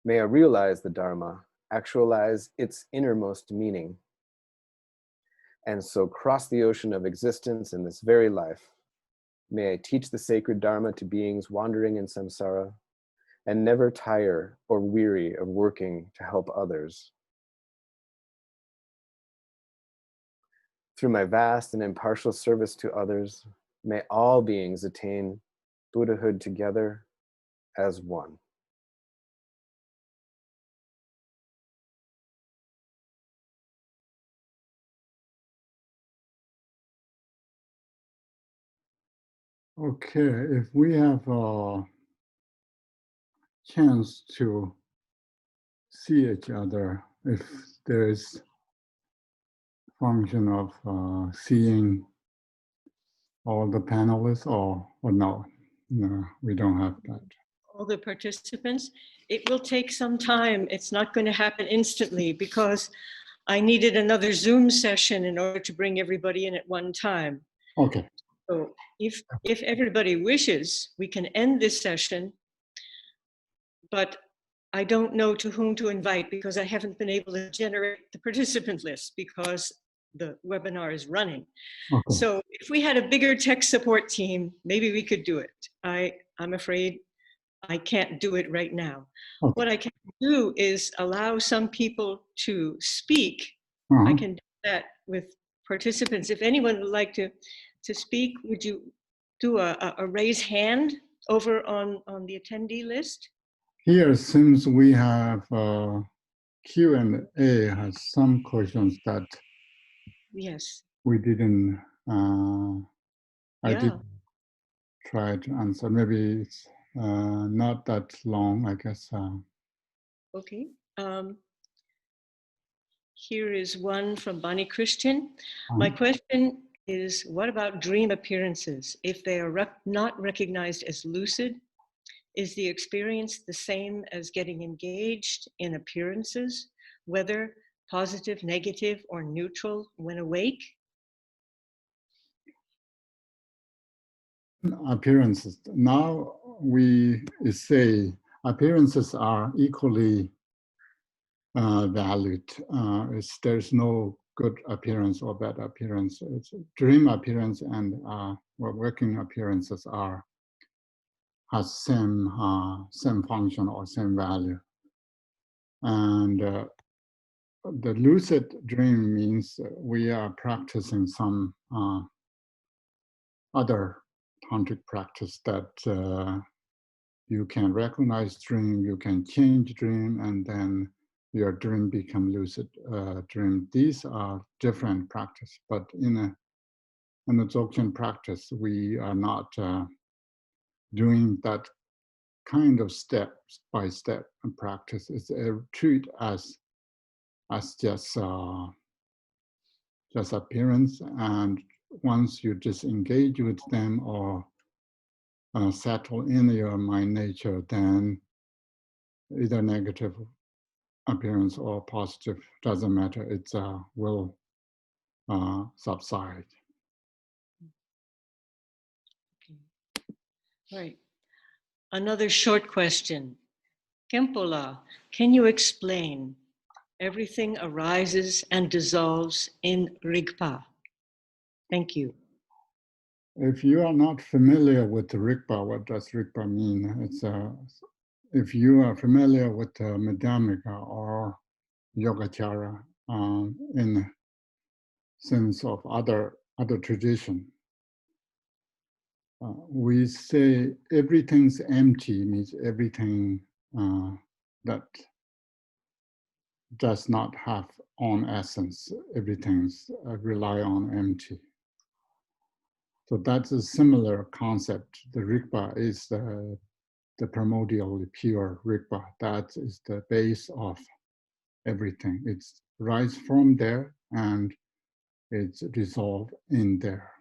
May I realize the Dharma, actualize its innermost meaning, and so cross the ocean of existence in this very life. May I teach the sacred Dharma to beings wandering in samsara and never tire or weary of working to help others. Through my vast and impartial service to others, may all beings attain Buddhahood together as one. Okay, if we have a chance to see each other, if there is function of seeing all the panelists or no, no, we don't have that. All the participants, it will take some time. It's not going to happen instantly because I needed another Zoom session in order to bring everybody in at one time. Okay. So if everybody wishes, we can end this session, but I don't know to whom to invite because I haven't been able to generate the participant list because the webinar is running. Okay. So if we had a bigger tech support team, maybe we could do it. I'm afraid I can't do it right now. Okay. What I can do is allow some people to speak. I can do that with participants. If anyone would like to speak, would you do a raise hand over on the attendee list? Here, since we have Q&A has some questions that Yes. we didn't, I Yeah. did try to answer. Maybe it's not that long, I guess. Okay. Here is one from Bonnie Christian. My question is, what about dream appearances? If they are not recognized as lucid, is the experience the same as getting engaged in appearances, whether positive, negative, or neutral when awake? Appearances. Now we say appearances are equally valued. There's no good appearance or bad appearance. It's dream appearance and working appearances has same function or same value. And the lucid dream means we are practicing some other tantric practice that you can recognize dream, you can change dream, and then your dream become lucid dream. These are different practice, but in the Dzogchen practice, we are not doing that kind of step-by-step practice. It's treat as just appearance, and once you disengage with them or settle in your mind nature, then either negative appearance or positive, doesn't matter, it will subside. Okay. Right. Another short question. Khenpo, can you explain everything arises and dissolves in Rigpa? Thank you. If you are not familiar with the Rigpa, what does Rigpa mean? It's if you are familiar with the Madhyamika or Yogacara in the sense of other tradition, we say everything's empty means everything that does not have own essence. Everything's rely on empty. So that's a similar concept. The Rigpa is the primordial pure Rigpa. That is the base of everything. It's rise from there and it's dissolved in there.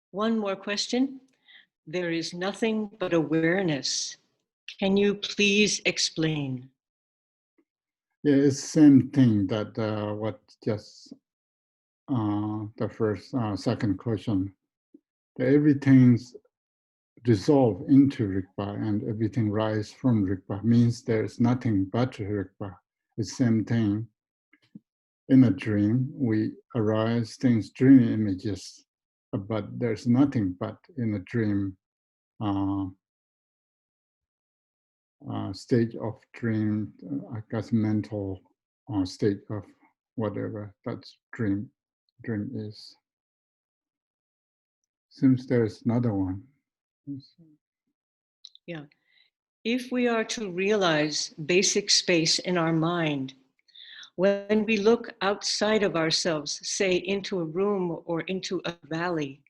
One more question. There is nothing but awareness. Can you please explain? Yeah, it's the same thing that what just the first, second question. Everything's dissolved into Rigpa and everything rise from Rigpa means there's nothing but Rigpa. It's the same thing. In a dream, we arise things, dream images, but there's nothing but in a dream state of dream, I guess mental state of whatever that's dream is. Seems there's another one. Yeah. If we are to realize basic space in our mind, when we look outside of ourselves, say into a room or into a valley,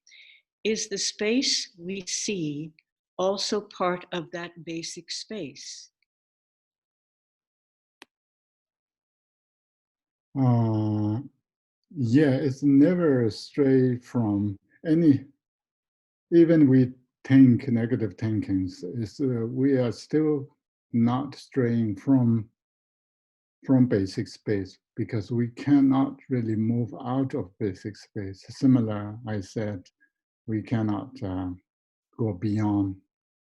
is the space we see also part of that basic space? Yeah, it's never stray from any, even we think negative thinkings, we are still not straying from basic space because we cannot really move out of basic space. Similar, I said, we cannot go beyond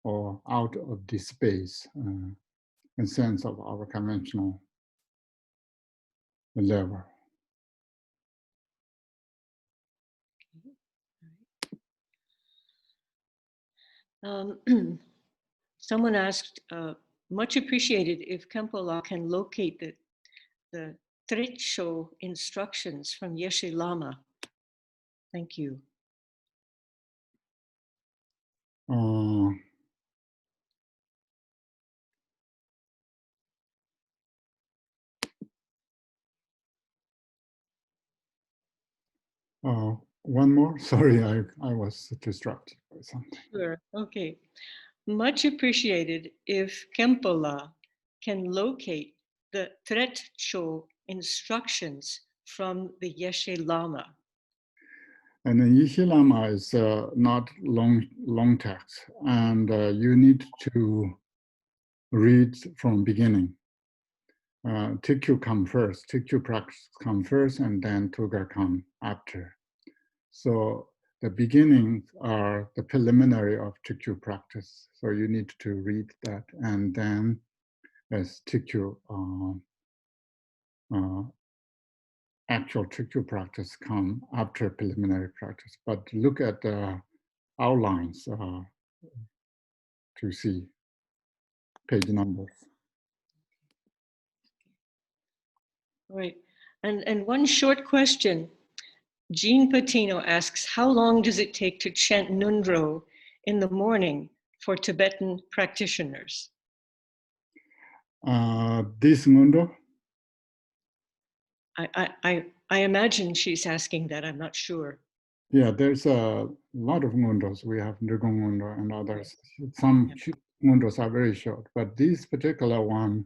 or out of this space in sense of our conventional level. Someone asked, much appreciated if Khenpo can locate the Trekchö instructions from Yeshe Lama. Thank you. One more, sorry, I was distracted by something. Sure, okay. much appreciated if Khenpo can locate the Trekchö instructions from the Yeshe Lama. And the Yeshe Lama is not long text, and you need to read from beginning. Trekchö come first, Trekchö practice come first, and then Tuga come after. So the beginnings are the preliminary of Trekchö practice. So you need to read that, and then as Trekchö, actual Trekchö practice come after preliminary practice. But look at the outlines to see page numbers. All right, and one short question. Jean Patino asks, how long does it take to chant Nundro in the morning for Tibetan practitioners? This Nundro? I imagine she's asking that, I'm not sure. Yeah, there's a lot of Nundros. We have Nirgong Nundro and others. Some Nundros are very short, but this particular one,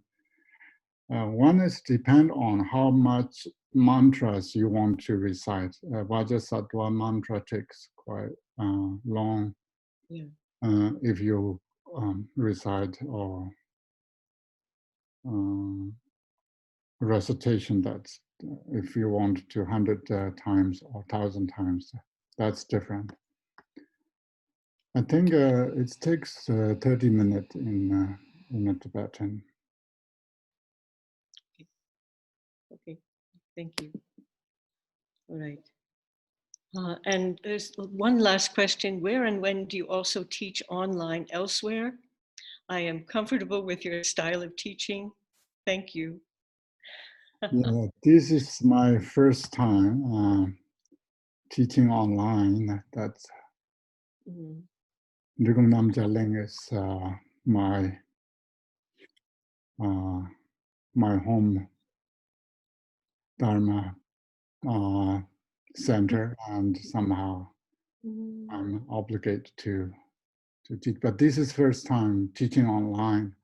one is depend on how much mantras you want to recite. Vajrasattva mantra takes quite long. Yeah. If you recite or recitation, that's if you want to 100 times or 1,000 times, that's different. I think it takes 30 minutes in a Tibetan. Okay, thank you. All right. And there's one last question. Where and when do you also teach online elsewhere? I am comfortable with your style of teaching. Thank you. Yeah, this is my first time teaching online. That's Nirgong Namja Ling is my my home dharma center, and somehow I'm obligated to teach. But this is first time teaching online.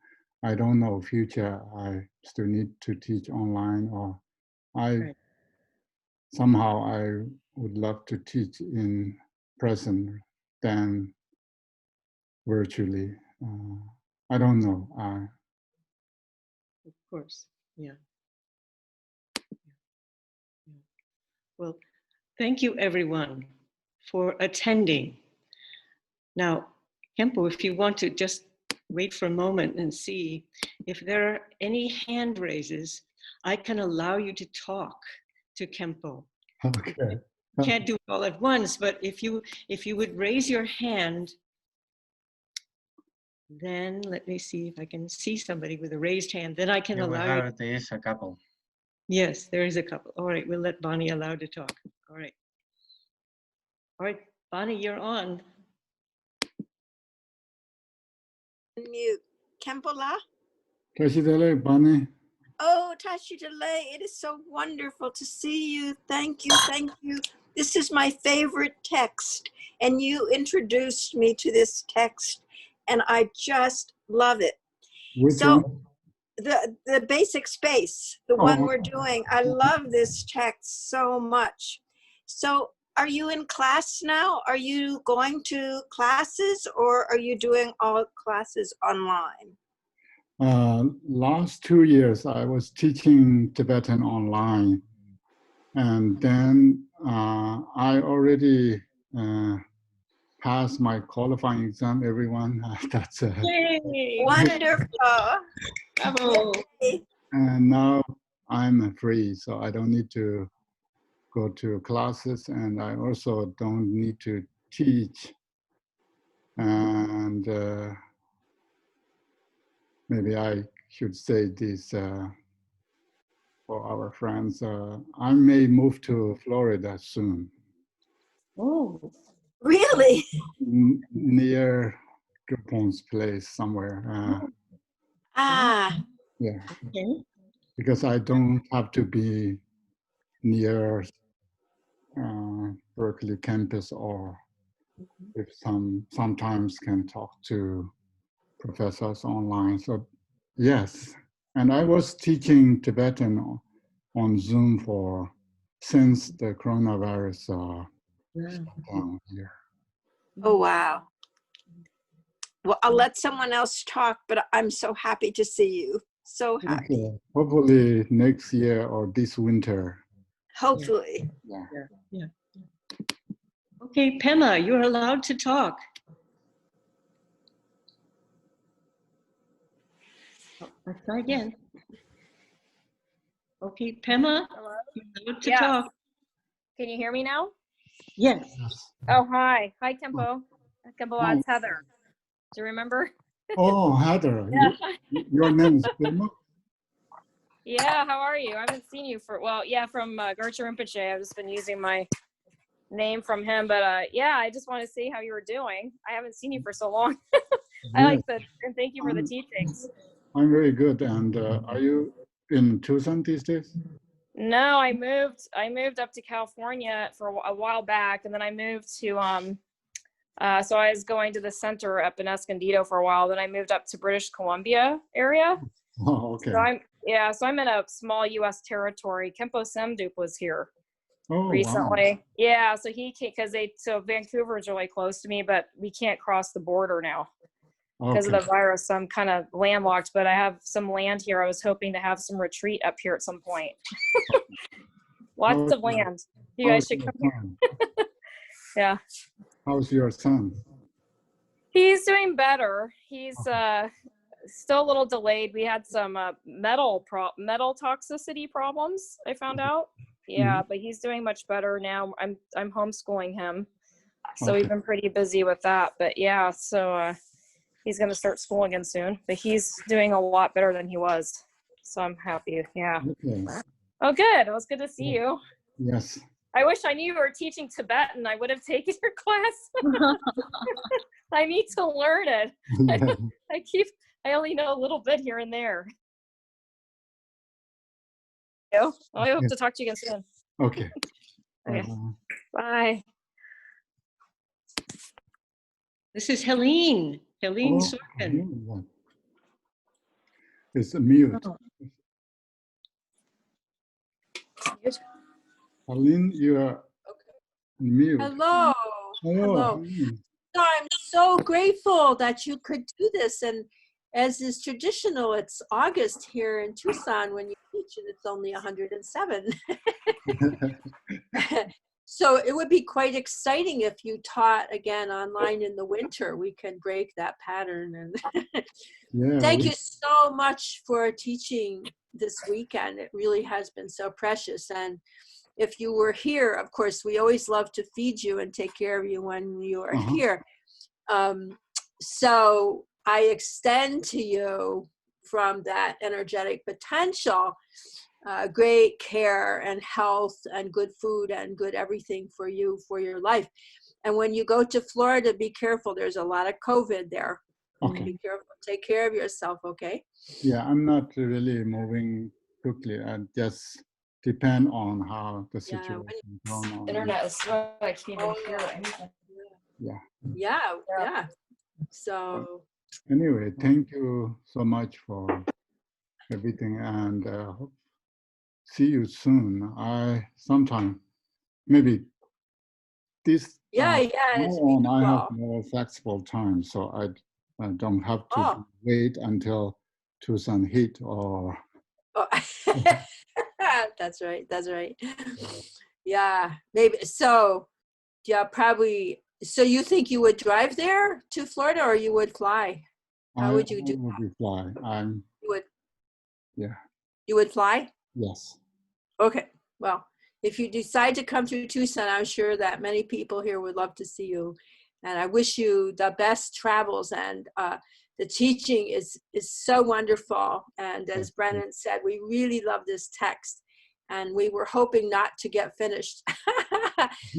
I don't know future I still need to teach online, or somehow I would love to teach in person than virtually. I don't know. Of course, yeah. Well, thank you everyone for attending. Now, Khenpo, if you want to just wait for a moment and see if there are any hand raises, I can allow you to talk to Khenpo. Okay. Can't do it all at once, but if you would raise your hand, then let me see if I can see somebody with a raised hand, then I can allow you. There is a couple. Yes, there is a couple. All right, we'll let Bonnie allow to talk. All right. All right, Bonnie, you're on. Mute. Kempola? Bonnie. Oh, Tashi Delay, it is so wonderful to see you. Thank you, thank you. This is my favorite text, and you introduced me to this text, and I just love it. Which so one? the basic space, the one we're doing, I love this text so much. So are you in class now? Are you going to classes, or are you doing all classes online? Last 2 years, I was teaching Tibetan online, and then I already passed my qualifying exam. Everyone, that's Yay! Wonderful. Bravo! Yay. And now I'm free, so I don't need to go to classes, and I also don't need to teach. And maybe I should say this for our friends. I may move to Florida soon. Oh, Really? Near Dupont's place somewhere. Yeah, okay. because I don't have to be near Berkeley campus, or if sometimes can talk to professors online. So yes, and I was teaching Tibetan on Zoom since the coronavirus down here. Oh, wow. Well, I'll let someone else talk, but I'm so happy to see you. So happy. Okay. Hopefully next year or this winter. Hopefully. Yeah. Yeah. Okay, Pema, you're allowed to talk. Oh, let's try again. Okay, Pema, Hello? you're allowed to Yes. talk. Can you hear me now? Yes. Oh, hi. Hi, Khenpo. Khenpo, Hi. it's Heather. Do you remember? Oh, Heather, Yeah. your name is Pema? Yeah, how are you? I haven't seen you from Gertrude Rinpoche. I've just been using my name from him, but yeah, I just want to see how you were doing. I haven't seen you for so long. Yes. And thank you for the teachings. I'm very good. And are you in Tucson these days? No, I moved up to California for a while back, and then I moved to so I was going to the center up in Escondido for a while. Then I moved up to British Columbia area. Oh, okay. So I'm in a small U.S. territory. Khenpo Semdup was here Wow. recently. Yeah, so he can't so Vancouver is really close to me, but we can't cross the border now because of Okay. the virus. So I'm kind of landlocked, but I have some land here. I was hoping to have some retreat up here at some point. Lots of land. You guys should come here. Yeah. How's your son? He's doing better. He's still a little delayed. We had some metal toxicity problems, I found out. Yeah, but he's doing much better now. I'm homeschooling him. So we've been pretty busy with that. But yeah, so he's going to start school again soon. But he's doing a lot better than he was. So I'm happy. Yeah. Okay. Oh, good. It was good to see you. Yes. I wish I knew you were teaching Tibetan. I would have taken your class. I need to learn it. Yeah. I only know a little bit here and there. I hope to talk to you again soon. Okay. Okay. Bye. This is Helene Oh, Sorkin. it's a mute. Oh. Aline, you are mute. Hello. Hello. So I'm so grateful that you could do this. And as is traditional, it's August here in Tucson when you teach, and it's only 107. So it would be quite exciting if you taught again online in the winter. We can break that pattern. And Yeah, thank you so much for teaching this weekend. It really has been so precious. And if you were here, of course, we always love to feed you and take care of you when you are here. So I extend to you from that energetic potential great care and health and good food and good everything for you, for your life. And when you go to Florida, be careful. There's a lot of COVID there. Okay. Be careful. Take care of yourself, okay? Yeah, I'm not really moving quickly. I just depend on how the situation is going on. Internet is slow. I can't even hear anything. Yeah. So anyway, thank you so much for everything, and hope see you soon. Sometime maybe this it's I have beautiful. more flexible time, so I don't have to Oh. wait until Tucson heat or. Oh. That's right. Yeah, maybe. So yeah, probably. So you think you would drive there to Florida, or you would fly? How would you do? I would fly. You would. Yeah. You would fly? Yes. Okay. Well, if you decide to come to Tucson, I'm sure that many people here would love to see you. And I wish you the best travels. And the teaching is so wonderful. And as Brennan said, we really love this text. And we were hoping not to get finished.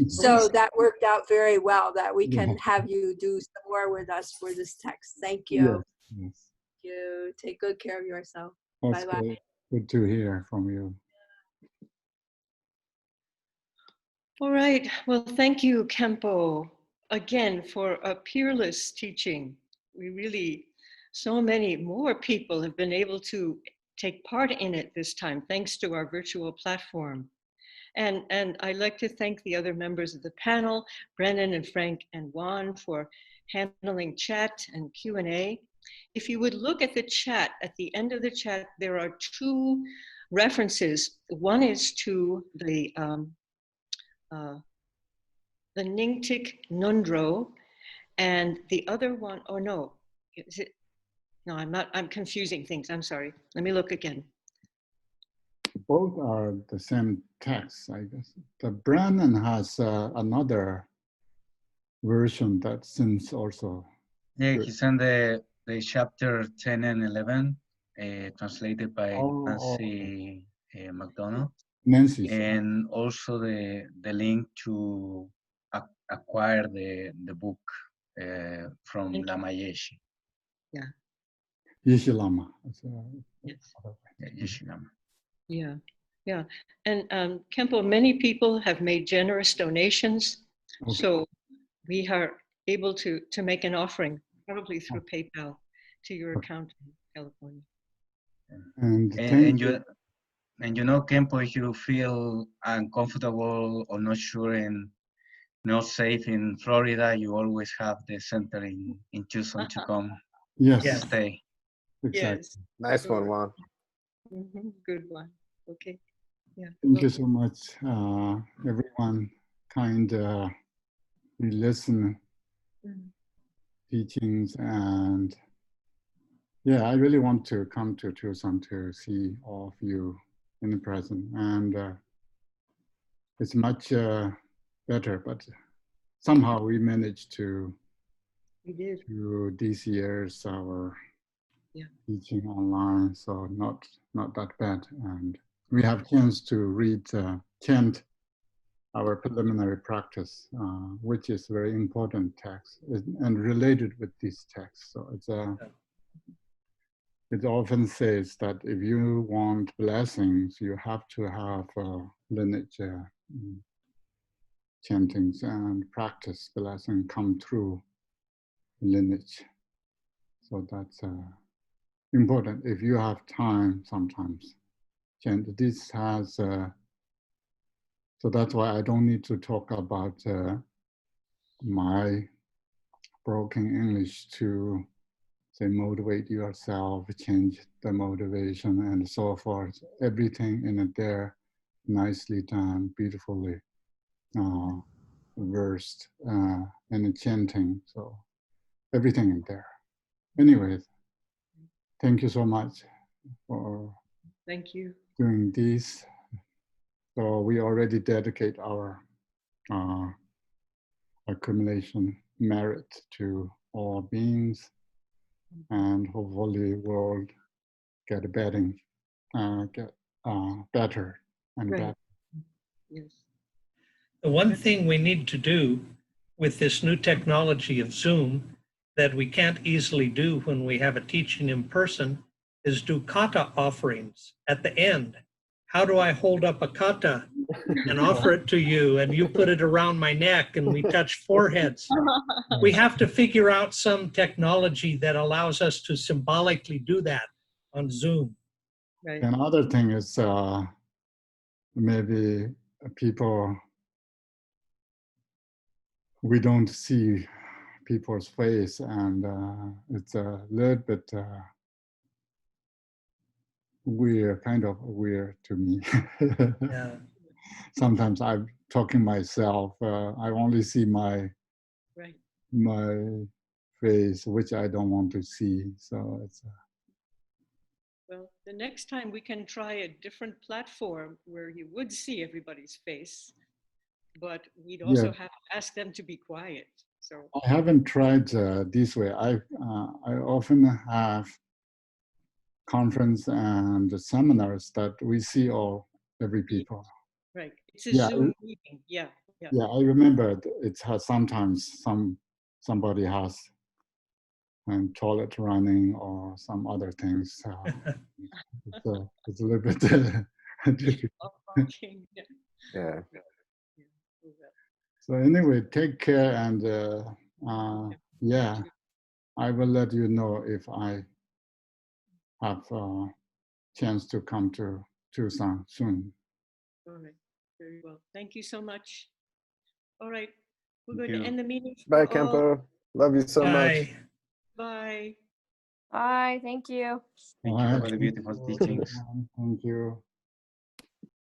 So that worked out very well that we can have you do some more with us for this text. Thank you. Yes. Thank you. Take good care of yourself. That's Bye-bye. good to hear from you. All right. Well, thank you, Khenpo, again for a peerless teaching. We really so many more people have been able to take part in it this time, thanks to our virtual platform. And I'd like to thank the other members of the panel, Brennan and Frank and Juan, for handling chat and Q&A. If you would look at the chat, at the end of the chat, there are two references. One is to the Nyingtik Nundro, and the other one, oh no, is it? No, I'm confusing things, I'm sorry. Let me look again. Both are the same text, I guess. The Brennan has another version that seems also. Yeah, good. he sent the chapter 10 and 11, translated by Nancy McDonald, Nancy. and also the link to acquire the book from Lama Yeshi. Yeah. Yeshi Lama. Yes. Yeah, Yeshi Lama. Yeah, yeah. And Khenpo, many people have made generous donations. Okay. So we are able to make an offering, probably through PayPal, to your account in California. And you know, Khenpo, if you feel uncomfortable or not sure and not safe in Florida, you always have the center in Tucson to come yes, stay. exactly. Yes. Nice one, Juan. Good one. Okay. Yeah. Thank you so much, everyone. We listen teachings, and yeah, I really want to come to Tucson to see all of you in person, and it's much better, but somehow we managed to this year's our teaching online, so not that bad, and we have chance to read Chant, our preliminary practice, which is very important text and related with this text. So it often says that if you want blessings, you have to have lineage chantings and practice blessing come through lineage. So that's important. If you have time, sometimes chant. This has, so that's why I don't need to talk about my broken English to say motivate yourself, change the motivation and so forth. Everything in it there, nicely done, beautifully versed and chanting. So everything in there. Anyways, thank you so much for doing this. So we already dedicate our accumulation merit to all beings, and hopefully world get better and better. Yes. The one thing we need to do with this new technology of Zoom that we can't easily do when we have a teaching in person is do kata offerings at the end. How do I hold up a kata and offer it to you, and you put it around my neck and we touch foreheads? We have to figure out some technology that allows us to symbolically do that on Zoom. Right. Another thing is maybe people, we don't see people's face, and it's a little bit weird, kind of weird to me. Yeah. Sometimes I'm talking myself, I only see my face, which I don't want to see. So it's well, the next time we can try a different platform where you would see everybody's face, but we'd also have to ask them to be quiet. So I haven't tried this way. I often have conference and seminars that we see every people. Right. It's a Zoom meeting. Yeah. Yeah, I remember it has sometimes somebody has toilet running or some other things. It's a little bit difficult. Yeah. So anyway, take care, and yeah, I will let you know if I have a chance to come to Tucson soon. All right, very well. Thank you so much. All right, we're Thank going to you. end the meeting. Bye, for all. Khenpo. Love you so much. Bye. Bye. Bye. Thank you. Thank you for the beautiful teachings. Thank you.